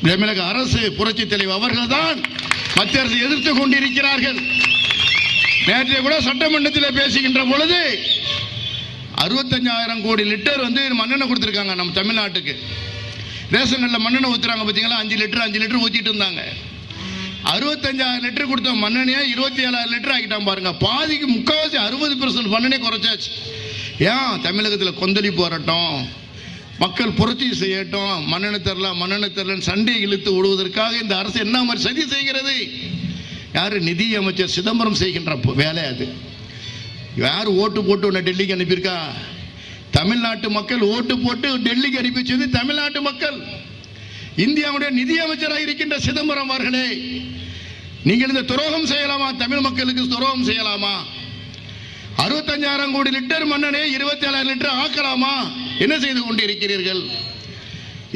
தமிழக அரசு, புரட்சி தலைவர் அவர்கள் தான் மத்திய அரசை எதிர்த்து கொண்டிருக்கிறார்கள். நேற்றைய கூட சட்டமன்றத்தில் பேசுகின்ற பொழுது 65,000 கோடி லிட்டர் மண்ணெண்ணெய் கொடுத்திருக்காங்க நம்ம தமிழ்நாட்டுக்கு. ரேஷன் கடையில் மண்ணெண்ணெய் ஊற்றுறாங்க பார்த்தீங்களா, 5 லிட்டர் ஊற்றிட்டு இருந்தாங்க. 65,000 லிட்டர் கொடுத்த மண்ணெண்ணையா 27,000 லிட்டர் ஆக்கிட்டான் பாருங்க. பாதிக்கு முக்கால்வாசி 60% மண்ணெண்ணெய் குறைச்சாச்சு. ஏன் தமிழகத்தில் கொந்தளிப்பு வரட்டும், மக்கள் புரட்சி செய்யட்டும், மண்ணெண்ணெய் தரலன்னு சண்டை இழுத்து விடுவதற்காக இந்த அரசு என்ன மாதிரி சதி செய்கிறது? யாரு? நிதி அமைச்சர் சிதம்பரம் செய்கின்ற வேலை அது. யார் ஓட்டு போட்டு உன்னை டெல்லிக்கு அனுப்பியிருக்கா? தமிழ்நாட்டு மக்கள் ஓட்டு போட்டு டெல்லிக்கு அனுப்பி வச்சது தமிழ்நாட்டு மக்கள். இந்தியாவுடைய நிதி அமைச்சராக இருக்கின்ற சிதம்பரம் அவர்களே, நீங்கள் இந்த துரோகம் செய்யலாமா? தமிழ் மக்களுக்கு துரோகம் செய்யலாமா? 65,000 கோடி லிட்டர் மண்ணெண்ணெய் 27,000 லிட்டர் ஆக்கலாமா? என்ன செய்து கொண்டிருக்கிறீர்கள்?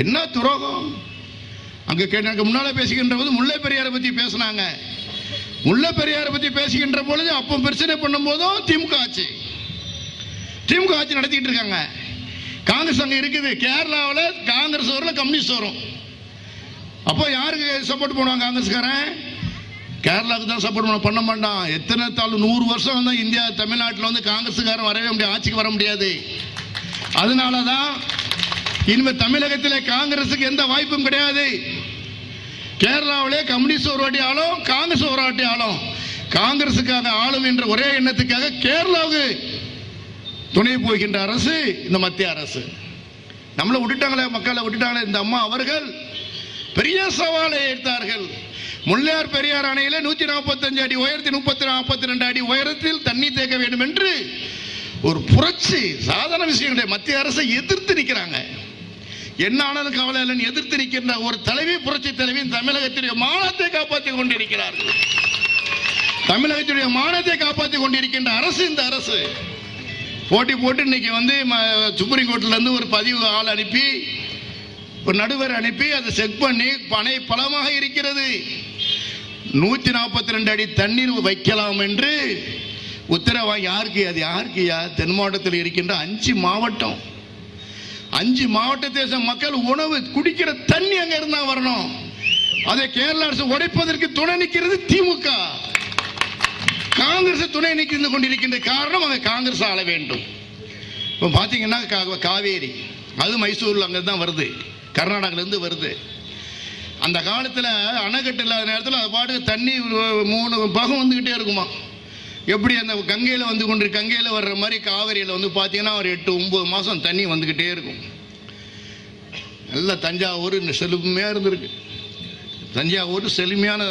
என்ன துரோகம்? அங்க எனக்கு முன்னால பேசுகின்ற போது முல்லை பெரியாரை பத்தி பேசினாங்க. முல்லை பெரியாரை பத்தி பேசுகின்ற பொழுது அப்போ பிரச்சனை பண்ணும் போதும் திமுக ஆட்சி நடத்திட்டு இருக்காங்க. காங்கிரஸ் அங்க இருக்குது. கேரளாவில் காங்கிரஸ் வரும், கம்யூனிஸ்ட் வரும். அப்போ யாருக்கு சப்போர்ட் பண்ணுவாங்க? காங்கிரஸ்காரன் கேரளாவுக்கு தான் சப்போர்ட் பண்ண மாட்டான். எத்தனை 100 வருஷம் தான் இந்தியா தமிழ்நாட்டில் வந்து காங்கிரஸுக்காரன் வரவே முடியாது, ஆட்சிக்கு வர முடியாது. அதனாலதான் இனிமேல் தமிழகத்தில் காங்கிரஸுக்கு எந்த வாய்ப்பும் கிடையாது. கேரளாவிலே கம்யூனிஸ்ட் ஒரு வாட்டி ஆளும், காங்கிரஸ் ஒரு வாட்டி ஆளும். காங்கிரசுக்காக ஆளும் என்ற ஒரே எண்ணத்துக்காக கேரளாவுக்கு துணை போகின்ற அரசு இந்த மத்திய அரசு. நம்மளை விட்டுட்டாங்களே, மக்களை விட்டுட்டாங்களே. இந்த அம்மா அவர்கள் பெரிய சவாலை எடுத்தார்கள். முல்லையார் பெரியார் அணையில 145 அடி உயரத்தில் 42 அடி உயரத்தில் தண்ணி தேக்க வேண்டும் என்று ஒரு புரட்சி, சாதாரண விஷயம். மத்திய அரசை எதிர்த்து நிற்கிறாங்க. என்ன ஆனாலும் கவலை இல்லைன்னு எதிர்த்து நிற்கின்ற ஒரு தலைவி, புரட்சி தலைவி தமிழகத்துடைய மானத்தை காப்பாற்றிக் கொண்டிருக்கிறார்கள். தமிழகத்துடைய மானத்தை காப்பாற்றிக் கொண்டிருக்கின்ற அரசு இந்த அரசு. போட்டி போட்டு இன்னைக்கு வந்து சுப்ரீம் கோர்ட்ல இருந்து ஒரு பதிவு ஆள் அனுப்பி, ஒரு நடுவர் அனுப்பி அதை செக் பண்ணி பனை பலமாக இருக்கிறது. 142 அடி தண்ணீர் வைக்கலாம் என்று உத்தரவா. யாருக்கு? அது யாருக்கு? தென் மாவட்டத்தில் இருக்கின்ற 5 மாவட்டம், 5 மாவட்டத்தை மக்கள் உணவு குடிக்கிற தண்ணி அங்க இருந்தா வரணும். அதை கேரள அரசு உடைப்பதற்கு துணை நிற்கிறது திமுக. காங்கிரஸ் துணை நிற்கிறது கொண்டிருக்கின்ற காரணம் அங்க காங்கிரஸ் ஆள வேண்டும். இப்போ பாத்தீங்கன்னா காவேரி, அது மைசூர்ல அங்கதான் வருது, கர்நாடகால இருந்து வருது. அந்த காலத்தில் அணைக்கட்டு இல்லாத நேரத்தில் அது பாட்டுக்கு தண்ணி 3 பாகம் வந்துகிட்டே இருக்குமா. எப்படி அந்த கங்கையில் வந்து கொண்டு கங்கையில் வர்ற மாதிரி காவிரியில் வந்து பார்த்தீங்கன்னா ஒரு 8-9 மாதம் தண்ணி வந்துக்கிட்டே இருக்கும். நல்ல தஞ்சாவூர் செழுமையாக இருந்திருக்கு. தஞ்சாவூர் செழுமையான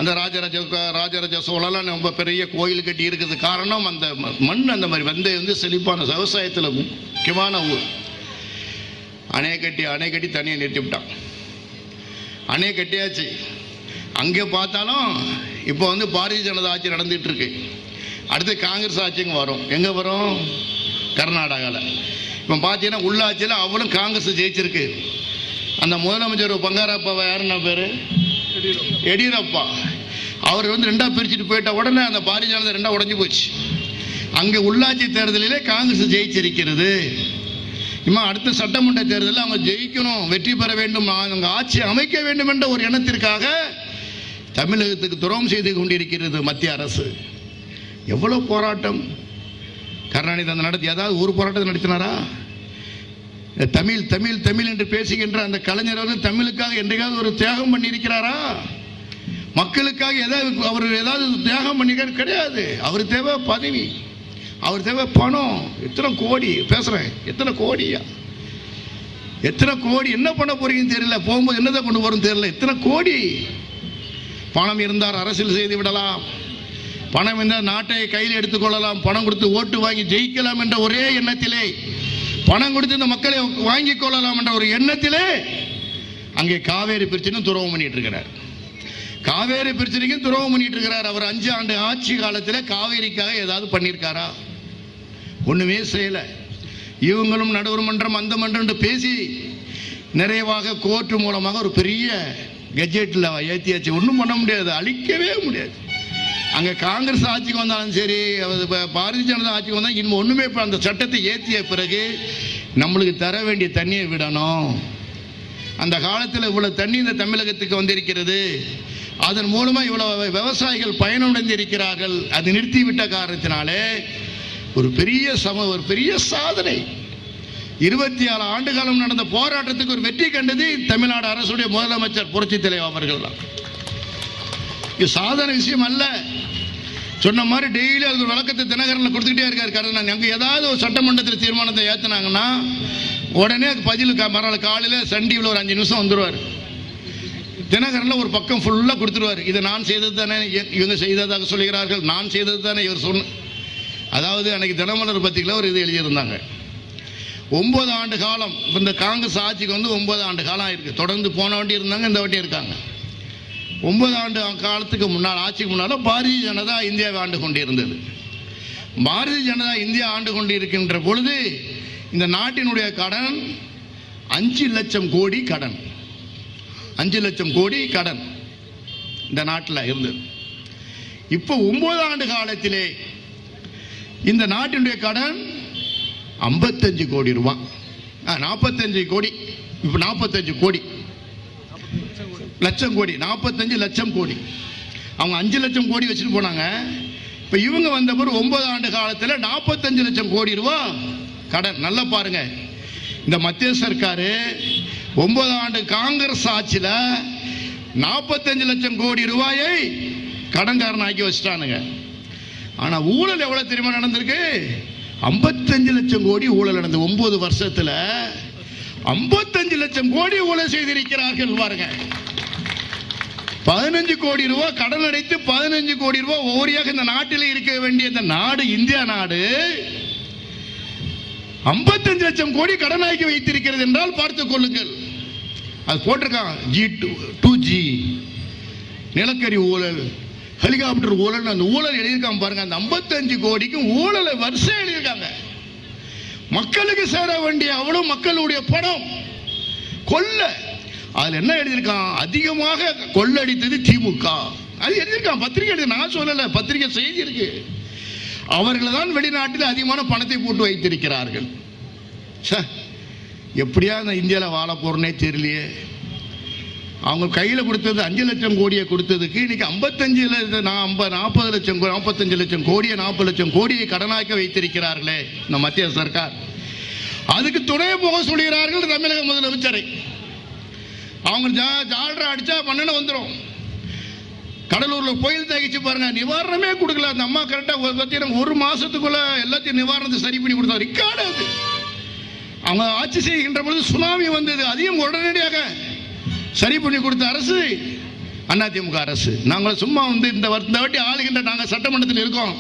அந்த ராஜராஜ சோழலாம் ரொம்ப பெரிய கோயில் கட்டி இருக்குது. காரணம் அந்த மண் அந்த மாதிரி வந்து செழிப்பான விவசாயத்தில் முக்கியமான ஊர். அணை கட்டி தண்ணியை நிறுத்தி விட்டான். அணை கட்டியாச்சு. அங்கே பார்த்தாலும் இப்போ வந்து பாரதிய ஜனதா ஆட்சி நடந்துட்டு இருக்கு. அடுத்து காங்கிரஸ் ஆட்சிங்க வரும். எங்கே வரும்? கர்நாடகாவில். இப்போ பார்த்தீங்கன்னா உள்ளாட்சியில் அவளும் காங்கிரஸ் ஜெயிச்சிருக்கு. அந்த முதலமைச்சர் பங்காரப்பாவை யாருன்னா பேர் எடியூரப்பா, அவர் வந்து 2ஆக பிரிச்சுட்டு போயிட்ட உடனே அந்த பாரதிய ஜனதா 2ஆக உடஞ்சி போச்சு. அங்கே உள்ளாட்சி தேர்தலிலே காங்கிரஸ் ஜெயிச்சிருக்கிறது. அடுத்த சட்டமன்ற தேர்தலில் அவங்க ஜெயிக்கணும், வெற்றி பெற வேண்டும், அவங்க ஆட்சி அமைக்க வேண்டும் என்ற ஒரு எண்ணத்திற்காக தமிழகத்துக்கு துரோகம் செய்து கொண்டிருக்கிறது மத்திய அரசு. எவ்வளவு போராட்டம் கருணாநிதி அந்த நடத்தி, ஏதாவது ஒரு போராட்டத்தை நடத்தினாரா? தமிழ் தமிழ் தமிழ் என்று பேசுகின்ற அந்த கலைஞர் வந்து தமிழுக்காக என்றைக்காவது ஒரு தியாகம் பண்ணியிருக்கிறாரா? மக்களுக்காக அவர் ஏதாவது தியாகம் பண்ணிக்க கிடையாது. அவர் தேவை பதவி, அவர் தேவை பணம். எத்தனை கோடி பேசுறேன், எத்தனை கோடியா, எத்தனை கோடி என்ன பண்ண போறீங்கன்னு தெரியல, போகும்போது என்னதான் கொண்டு வரும் தெரியல. எத்தனை கோடி பணம் இருந்தால் அரசியல் செய்து விடலாம், பணம் இருந்தால் நாட்டை கையில் எடுத்துக்கொள்ளலாம், பணம் கொடுத்து ஓட்டு வாங்கி ஜெயிக்கலாம் என்ற ஒரே எண்ணத்திலே, பணம் கொடுத்து இந்த மக்களை வாங்கிக் கொள்ளலாம் என்ற ஒரு எண்ணத்திலே அங்கே காவேரி பிரச்சனை துரோகம் பண்ணிட்டு இருக்கிறார். காவேரி பிரச்சனைக்கும் துரோகம் பண்ணிட்டு இருக்கிறார். அவர் 5 ஆண்டு ஆட்சி காலத்தில் காவேரிக்காக ஏதாவது பண்ணியிருக்காரா? ஒண்ணுமே செய்யல. இவங்களும் நடுவர் மன்றம் அந்த மன்றம் பேசி நிறைவாக கோர்ட் மூலமாக ஒரு பெரிய கெஜெட்ல ஏற்றியாச்சு. ஒன்றும் பண்ண முடியாது, அழிக்கவே முடியாது. அங்கே காங்கிரஸ் ஆட்சிக்கு வந்தாலும் சரி, பாரதிய ஜனதா ஆட்சிக்கு வந்தாலும் இன்னும் ஒன்றுமே. இப்போ அந்த சட்டத்தை ஏற்றிய பிறகு நம்மளுக்கு தர வேண்டிய தண்ணியை விடணும். அந்த காலத்தில் இவ்வளவு தண்ணி இந்த தமிழகத்துக்கு வந்திருக்கிறது, அதன் மூலமா இவ்வளவு விவசாயிகள் பயனடைந்திருக்கிறார்கள். அது நிறுத்திவிட்ட காரணத்தினாலே ஒரு பெரிய சாதனை. 27 ஆண்டு காலம் நடந்த போராட்டத்துக்கு ஒரு வெற்றி கண்டது தமிழ்நாடு அரசுடைய முதலமைச்சர் புரட்சி தலைவர் அவர்கள் தான். இது சாதாரண விஷயம் அல்ல. சொன்ன மாதிரி டெய்லி அது ஒரு விளக்கத்தை தினகரனில் கொடுத்துக்கிட்டே இருக்காரு கருணாநிதி. அங்கே ஏதாவது ஒரு சட்டமன்றத்தில் தீர்மானத்தை ஏற்றினாங்கன்னா உடனே அது பதில் மறுநாள் காலையில் சன் டிவியில் ஒரு 5 நிமிஷம் வந்துடுவார். தினகரனில் ஒரு பக்கம் ஃபுல்லாக கொடுத்துருவார். இதை நான் செய்தது தானே இவங்க செய்ததாக சொல்லுகிறார்கள், நான் செய்தது தானே இவர் சொன்ன. அதாவது அன்னைக்கு தினமலர் பத்திரிகையில் ஒரு இது எழுதியிருந்தாங்க. 9 ஆண்டு காலம் இந்த காங்கிரஸ் ஆட்சிக்கு வந்து 9 ஆண்டு காலம் இருக்கு. தொடர்ந்து போன வாட்டி இருந்தாங்க, இந்த வாட்டி இருக்காங்க. 9 ஆண்டு காலத்துக்கு முன்னால், ஆட்சிக்கு முன்னால் பாரதிய ஜனதா இந்தியாவை ஆண்டு கொண்டிருந்தது. பாரதிய ஜனதா இந்தியா ஆண்டு கொண்டிருக்கின்ற பொழுது இந்த நாட்டினுடைய கடன் 5 லட்சம் கோடி கடன், 5 லட்சம் கோடி கடன் இந்த நாட்டில் இருந்தது. இப்போ 9 ஆண்டு காலத்திலே இந்த நாட்டினுடைய கடன் 55 கோடி ரூபாய், 45 கோடி, இப்போ 45 கோடி லட்சம் கோடி, 45 லட்சம் கோடி. அவங்க 5 லட்சம் கோடி வச்சுட்டு போனாங்க. இப்போ இவங்க வந்த பிறகு 9 ஆண்டு காலத்தில் 45 லட்சம் கோடி ரூபாய் கடன். நல்லா பாருங்க, இந்த மத்திய சர்க்காரு 9 ஆண்டு காங்கிரஸ் ஆட்சியில் 45 லட்சம் கோடி ரூபாயை கடன்காரன் ஆக்கி வச்சுட்டானுங்க. ஆனால் ஊழல் எவ்வளவு தெரியுமா நடந்திருக்கு? 55 லட்சம் கோடி ஊழல் நடந்து 9 வருஷத்துல 55 லட்சம் கோடி ஊழல் செய்திருக்கிறார்கள். பாருங்க, 15 கோடி ரூபாய் கடன் அடைத்து 15 கோடி ரூபாய் ஓரியாக இந்த நாட்டில் இருக்க வேண்டிய இந்த நாடு, இந்தியா நாடு 55 லட்சம் கோடி கடனாக்கி வைத்திருக்கிறது என்றால் பார்த்துக் கொள்ளுங்கள். அது போட்டிருக்கான் G2G, நிலக்கரி ஊழல், ஹெலிகாப்டர் ஊழல், அந்த ஊழல் எழுதியிருக்காங்க பாருங்க. அந்த 55 கோடிக்கும் ஊழலை வருஷம் எழுதியிருக்காங்க. மக்களுக்கு சேர வேண்டிய அவ்வளவு மக்களுடைய பணம் கொள்ள. அதுல என்ன எழுதியிருக்கான்? அதிகமாக கொள்ளடித்தது திமுக. அது எழுதியிருக்கான், பத்திரிகை எழுதி, நான் சொல்லல, பத்திரிகை செய்தி இருக்கு. அவர்கள் தான் வெளிநாட்டில் அதிகமான பணத்தை போட்டு வைத்திருக்கிறார்கள். எப்படியா இந்த இந்தியாவில் வாழ போறனே தெரியலையே. அவங்க கையில் கொடுத்தது 5 லட்சம் கோடியை கொடுத்ததுக்கு இன்னைக்கு 55 40 லட்சம் 45 லட்சம் கோடியை 40 லட்சம் கோடியை கடனாக்க வைத்திருக்கிறார்களே இந்த மத்திய சர்க்கார். அதுக்கு துணை போக சொல்கிறார்கள் தமிழக முதலமைச்சரை. அவங்க ஜால்ரா அடிச்சா மண்ணெண்ண வந்துடும். கடலூர்ல கோயில் தகிச்சு பாருங்க, நிவாரணமே கொடுக்கல அந்த அம்மா. கரெக்டா பார்த்தீங்கன்னா 1 மாசத்துக்குள்ள எல்லாத்தையும் நிவாரணத்தை சரி பண்ணி கொடுத்தா ரிக்கார்டு. அது அவங்க ஆட்சி செய்கின்ற பொழுது சுனாமி வந்தது, அதையும் உடனடியாக சரி பண்ணி கொடுத்த அரசு அதிமுக அரசு. நாங்கள் சும்மா வந்து இந்த வாட்டி ஆளுகின்ற நாங்கள் சட்டமன்றத்தில் இருக்கோம்.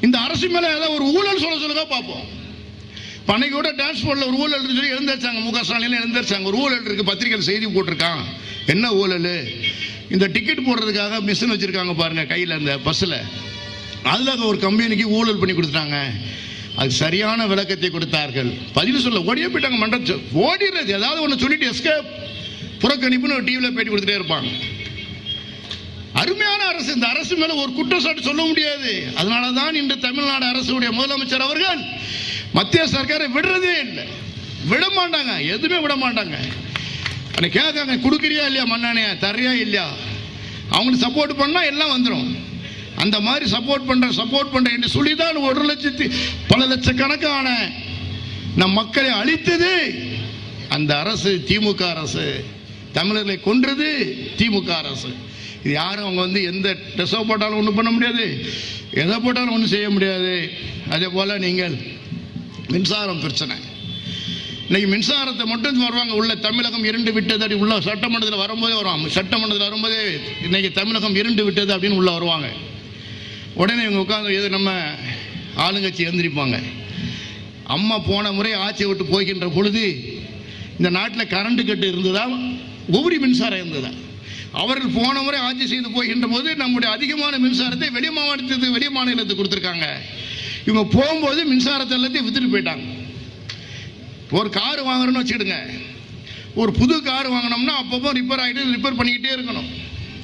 இந்த அரசு மேல ஏதாவது ஒரு ஊழல் சொல்லுங்க பார்ப்போம். பனைக்கு கூட டிரான்ஸ்போர்ட்ல ஒரு ஊழல் சொல்லி எழுந்திருச்சாங்க, முக ஸ்டாலின் எழுந்திருச்சாங்க. ஒரு ஊழல் இருக்கு, பத்திரிகையில் செய்தி போட்டிருக்கான். என்ன ஊழல்? இந்த டிக்கெட் போடுறதுக்காக மிஷின் வச்சிருக்காங்க பாருங்க கையில், அந்த பஸ்ஸில். அதில் ஒரு கம்பெனிக்கு ஊழல் பண்ணி கொடுத்துட்டாங்க. அது சரியான விளக்கத்தை கொடுத்தார்கள். பதில் சொல்ல ஓடியே போயிட்டாங்க. மன்றத்து ஓடிடுறது, ஏதாவது ஒன்று சொல்லிட்டு எஸ்கேப், புறக்கணிப்புன்னு டிவியில் பேட்டி கொடுத்துட்டே இருப்பாங்க. அருமையான அரசு. இந்த அரசு மேல ஒரு குற்றச்சாட்டு சொல்ல முடியாது. அதனாலதான் இன்று தமிழ்நாடு அரசுடைய முதலமைச்சர் அவர்கள் மத்திய சர்க்காரை விடுறதே இல்லை, விட மாட்டாங்க, எதுவுமே விட மாட்டாங்க. கேட்காங்க, கொடுக்குறியா இல்லையா மண்ணானையா, தர்றியா இல்லையா, அவங்களுக்கு சப்போர்ட் பண்ணா எல்லாம் வந்துடும். அந்த மாதிரி சப்போர்ட் பண்ற என்று சொல்லிதான் 1 லட்சத்து பல லட்சக்கணக்கான நம் மக்களை அழித்தது அந்த அரசு, திமுக அரசு. தமிழர்களை கொன்றது திமுக அரசு. இது யாரும் அவங்க வந்து எந்த ட்ரெஸ்ஸோ போட்டாலும் ஒன்றும் பண்ண முடியாது, எதை போட்டாலும் ஒன்றும் செய்ய முடியாது. அதே போல நீங்கள் மின்சாரம் பிரச்சனை, இன்னைக்கு மின்சாரத்தை மட்டும் வருவாங்க உள்ள. தமிழகம் 2 விட்டது அப்படி உள்ள சட்டமன்றத்தில் வரும்போதே வருவாங்க. சட்டமன்றத்தில் வரும்போதே இன்னைக்கு தமிழகம் 2 விட்டது அப்படின்னு உள்ள வருவாங்க. உடனே இவங்க உட்காந்து எது நம்ம ஆளுங்கட்சி எழுந்திருப்பாங்க. அம்மா போன முறை ஆட்சியை விட்டு போகின்ற பொழுது இந்த நாட்டில் கரண்ட் கட்டு இருந்ததா, உபரி மின்சாரம் இருந்ததா? அவர்கள் போன முறை ஆட்சி செய்து போகின்ற போது நம்முடைய அதிகமான மின்சாரத்தை வெளி மாநிலத்துக்கு கொடுத்துருக்காங்க. இவங்க போகும்போது மின்சாரத்தை எல்லாத்தையும் வித்துட்டு போயிட்டாங்க. ஒரு கார் வாங்குறோன்னு வச்சுக்கிடுங்க, ஒரு புது கார் வாங்கினோம்னா அப்பப்போ ரிப்பேர் பண்ணிக்கிட்டே இருக்கணும்.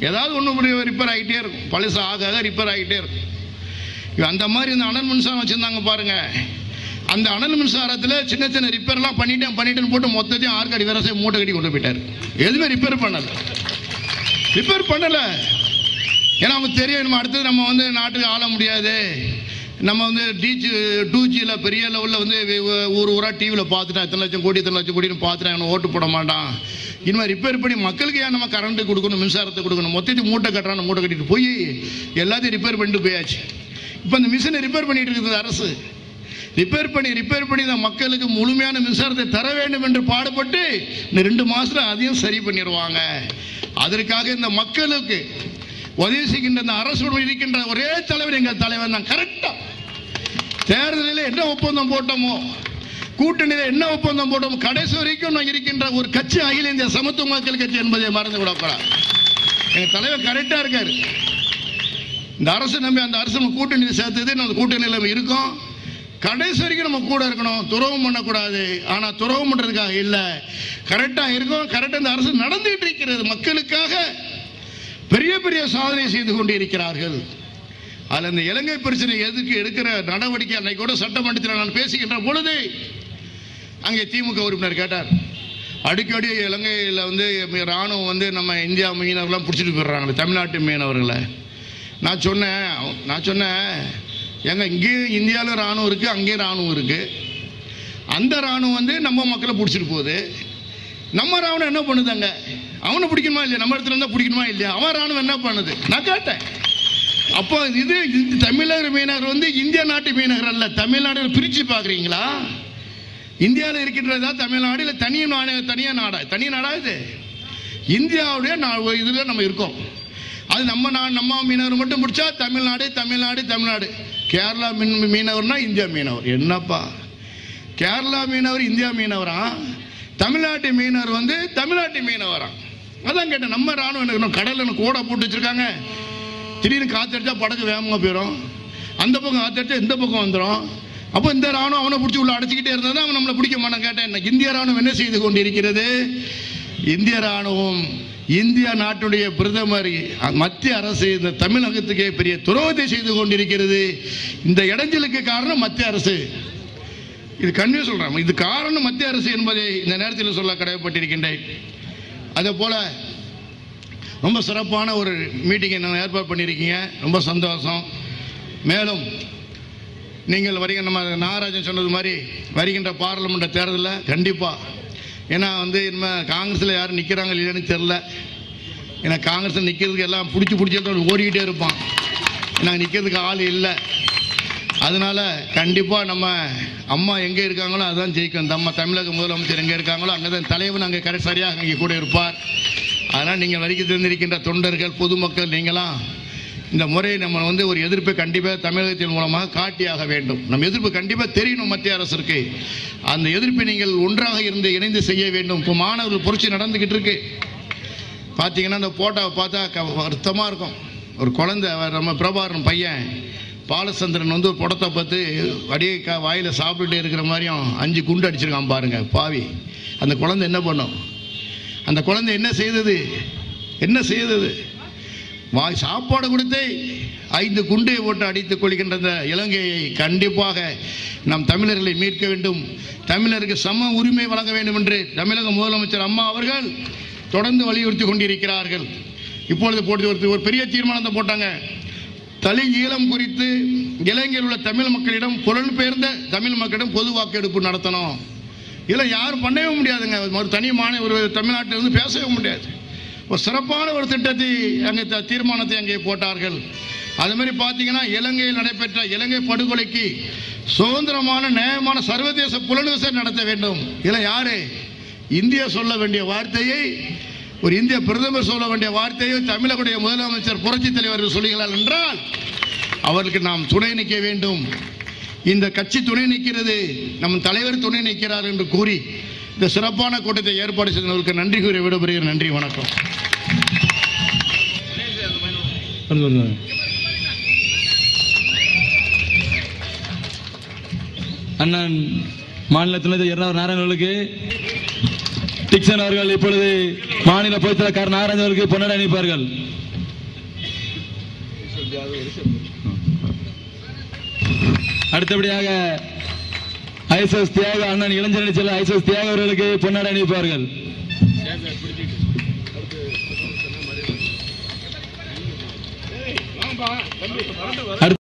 ஏதாவது ஒன்று ரிப்பேர் ஆகிட்டே இருக்கும், பழசு ஆக ரிப்பேர் ஆகிட்டே இருக்கும். அந்த மாதிரி இந்த அனல் மின்சாரம் வச்சுருந்தாங்க பாருங்க. அந்த அனல் மின்சாரத்தில் சின்ன சின்ன ரிப்பேர்லாம் பண்ணிட்டேன்னு போட்டு மொத்தத்தையும் ஆற்காடி விவசாயம் மூட்டை கட்டி கொண்டு போயிட்டார். எதுவுமே ரிப்பேர் பண்ணல. ஏன்னா அவங்க தெரியும், நம்ம அடுத்தது நம்ம வந்து நாட்டுக்கு ஆள முடியாது, நம்ம வந்து 2Gல பெரிய லெவலில் வந்து ஊரா டிவியில் பார்த்துட்டா இத்தனை லட்சம் கோடின்னு பார்த்துட்டாங்க, ஓட்டு போட மாட்டான். இனிமேல் ரிப்பேர் பண்ணி மக்களுக்கு ஏன் நம்ம கரண்ட்டு கொடுக்கணும், மின்சாரத்தை கொடுக்கணும், மொத்தத்தையும் மூட்டை கட்டுறான்னு மூட்டை கட்டிட்டு போய் எல்லாத்தையும் ரிப்பேர் பண்ணிட்டு போயாச்சு. இப்போ அந்த மிஷினை ரிப்பேர் பண்ணிட்டு இருக்குது அரசு. ரிப்பேர் பண்ணி இந்த மக்களுக்கு முழுமையான மின்சாரத்தை தர வேண்டும் என்று பாடுபட்டு இந்த 2 மாசத்துல அதையும் சரி பண்ணிடுவாங்க. அதற்காக இந்த மக்களுக்கு உதவி செய்கின்ற இந்த அரசுடன் இருக்கின்ற ஒரே தலைவர் எங்கள் தலைவர் தான். கரெக்டா தேர்தலில் என்ன ஒப்பந்தம் போட்டோமோ, கூட்டணியில் என்ன ஒப்பந்தம் போட்டோமோ, கடைசி வரைக்கும் இருக்கின்ற ஒரு கட்சி அகில இந்திய சமத்துவ மக்கள் கட்சி என்பதை மறந்து விடக்கூடாது. எங்க தலைவர் கரெக்டா இருக்காரு. இந்த அரசு நம்பி அந்த அரசு நம்ம கூட்டணியில் சேர்த்தது, நம்ம கூட்டணியில் இருக்கோம். கடைசி வரைக்கும் நம்ம கூட இருக்கணும், துரோகம் பண்ணக்கூடாது. ஆனா துரோகம் பண்றதுக்காக இல்ல, கரெக்டா இருக்கும். கரெக்டா இந்த அரசு நடந்துட்டு இருக்கிறது, மக்களுக்காக பெரிய பெரிய சாதனை செய்து கொண்டு இருக்கிறார்கள். அதில் இந்த இலங்கை பிரச்சனை எதுக்கு எடுக்கிற நடவடிக்கை அன்னைக்கு கூட சட்டமன்றத்தில் நான் பேசுகின்ற பொழுது அங்கே திமுக உறுப்பினர் கேட்டார், அடிக்கடி இலங்கையில் வந்து ராணுவம் வந்து நம்ம இந்தியா மீனவர்கள்லாம் பிடிச்சிட்டு போயிடுறாங்க, தமிழ்நாட்டு மீனவர்களை. நான் சொன்னேன் எங்க இங்கேயும் இந்தியாவில் ராணுவம் இருக்கு, அங்கேயும் ராணுவம் இருக்கு. அந்த ராணுவம் வந்து நம்ம மக்களை பிடிச்சிட்டு போகுது. நம்ம ராணுவம் என்ன பண்ணுதாங்க, அவனை பிடிக்கணுமா இல்லையா, நம்ம இடத்துல இருந்தா பிடிக்கணுமா இல்லையா, அவன் ராணுவம் என்ன பண்ணுது நான் கேட்டேன். அப்போ இது தமிழக மீனவர் வந்து இந்திய நாட்டு மீனவர் அல்ல, தமிழ்நாடு பிரிச்சு பாக்குறீங்களா? இந்தியாவில் இருக்கின்றதா தமிழ்நாடு இல்லை தனியா நாடா? இது இந்தியாவுடைய இதுல நம்ம இருக்கோம். அது நம்ம மீனவர் மட்டும் பிடிச்சா தமிழ்நாடு. கேரளா மீனவர்னா இந்தியா மீனவர். என்னப்பா கேரளா மீனவர் இந்தியா மீனவரா, தமிழ்நாட்டு மீனவர் வந்து தமிழ்நாட்டு மீனவரா? அதான் கேட்டேன். நம்ம ராணுவம் கடலில் கோடை போட்டு வச்சிருக்காங்க, திடீர்னு காத்தடிச்சா படகு வேகமாக போயிடும், அந்த பக்கம் காத்தடிச்சா இந்த பக்கம் வந்துடும். அப்போ இந்த ராணுவம் அவனை பிடிச்சி உள்ள அடைச்சிக்கிட்டே இருந்தா அவன் நம்மளை பிடிக்க மாட்டான். கேட்டேன், இந்திய ராணுவம் என்ன செய்து கொண்டிருக்கிறது? இந்திய ராணுவம், இந்திய நாட்டுடைய பிரதமர், மத்திய அரசு இந்த தமிழகத்துக்கு பெரிய துரோகத்தை செய்து கொண்டிருக்கிறது. இந்த இடைஞ்சலுக்கு காரணம் மத்திய அரசு. இது கண்ணியம் சொல்றேன், இது காரணம் மத்திய அரசு என்பதை இந்த நேரத்தில் சொல்ல கடமைப்பட்டிருக்கின்றேன். அதே போல ரொம்ப சிறப்பான ஒரு மீட்டிங்கை நான் ஏற்பாடு பண்ணியிருக்கீங்க, ரொம்ப சந்தோஷம். மேலும் நீங்கள் நம்ம நாகராஜன் சொன்னது மாதிரி வருகின்ற பாராளுமன்ற தேர்தலில் கண்டிப்பாக, ஏன்னா வந்து இனிமேல் காங்கிரஸில் யாரும் நிற்கிறாங்க இல்லைன்னு தெரில. ஏன்னா காங்கிரஸில் நிற்கிறதுக்கு எல்லாம் பிடிச்சி ஓடிக்கிட்டே இருப்பான், நாங்கள் நிற்கிறதுக்கு ஆள் இல்லை. அதனால கண்டிப்பாக நம்ம அம்மா எங்கே இருக்காங்களோ அதுதான் ஜெயிக்கும். நம்ம தமிழக முதலமைச்சர் எங்கே இருக்காங்களோ அங்கே தான் தலைவன் அங்கே சரியாக அங்கே கூட இருப்பார். அதனால் நீங்கள் வரைக்கும் தெரிந்திருக்கின்ற தொண்டர்கள், பொதுமக்கள், நீங்களாம் இந்த முறை நம்ம வந்து ஒரு எதிர்ப்பை கண்டிப்பாக தமிழகத்தின் மூலமாக காட்டியாக வேண்டும். நம்ம எதிர்ப்பு கண்டிப்பாக தெரியணும் மத்திய அரசுக்கு. அந்த எதிர்ப்பை நீங்கள் ஒன்றாக இருந்து இணைந்து செய்ய வேண்டும். இப்போ மாணவர்கள் புரட்சி நடந்துக்கிட்டு இருக்கு. பார்த்தீங்கன்னா அந்த போட்டோவை பார்த்தா வருத்தமாக இருக்கும். ஒரு குழந்தை, நம்ம பிரபாகரன் பையன் பாலச்சந்திரன் வந்து ஒரு படத்தை பார்த்து வடிய வாயில் சாப்பிட்டுட்டே இருக்கிற மாதிரியும் 5 குண்டு அடிச்சிருக்கான் பாருங்க பாவி. அந்த குழந்தை என்ன பண்ணும்? அந்த குழந்தை என்ன செய்தது? வாய் சாப்பாடு கொடுத்து 5 குண்டை போட்டு அடித்துக் கொள்கின்ற இலங்கையை கண்டிப்பாக நம் தமிழர்களை மீட்க வேண்டும். தமிழருக்கு சம உரிமை வழங்க வேண்டும் என்று தமிழக முதலமைச்சர் அம்மா அவர்கள் தொடர்ந்து வலியுறுத்தி கொண்டிருக்கிறார்கள். இப்பொழுது ஒரு பெரிய தீர்மானத்தை போட்டாங்க. தனி ஈழம் குறித்து இலங்கையில் உள்ள தமிழ் மக்களிடம், புலம்பெயர்ந்த தமிழ் மக்களிடம் பொது வாக்கெடுப்பு நடத்தணும். இல்லை யாரும் பண்ணவே முடியாதுங்க. ஒரு தனி ஒரு தமிழ்நாட்டில் இருந்து பேசவே முடியாது. ஒரு சிறப்பான ஒரு திட்டத்தை அங்கே தீர்மானத்தை அங்கே போட்டார்கள். அது மாதிரி பார்த்தீங்கன்னா இலங்கையில் நடைபெற்ற இலங்கை படுகொலைக்கு சுதந்திரமான நியாயமான சர்வதேச புலனாய்வு நடத்த வேண்டும். இல்லை யாரு? இந்தியா சொல்ல வேண்டிய வார்த்தையை, ஒரு இந்திய பிரதமர் சொல்ல வேண்டிய வார்த்தையை தமிழகடைய முதலமைச்சர் புரட்சி தலைவர்கள் சொல்லுகிறார் என்றால் அவருக்கு நாம் துணை நிற்க வேண்டும். இந்த கட்சி துணை நிற்கிறது, நம் தலைவர் துணை நிற்கிறார் என்று கூறி இந்த சிறப்பான கூட்டத்தை ஏற்பாடு செய்தவர்களுக்கு நன்றி கூறி விடைபெறுகிறேன். நன்றி, வணக்கம். அண்ணன் மாநில துணைத் தலைவர் நாராயணன் அவர்களுக்கு டிக்சன் அவர்கள் இப்பொழுது மாநில பொதுச்செயலாளர் நாராயணன் அவர்களுக்கு பொன்னாடை அணிவிப்பார்கள். அடுத்தபடியாக ஐசஸ் தியாக அண்ணன் இளைஞரணி செல்ல ஐசஸ் தியாக அவர்களுக்கு பொன்னாடை அணிவிப்பார்கள்.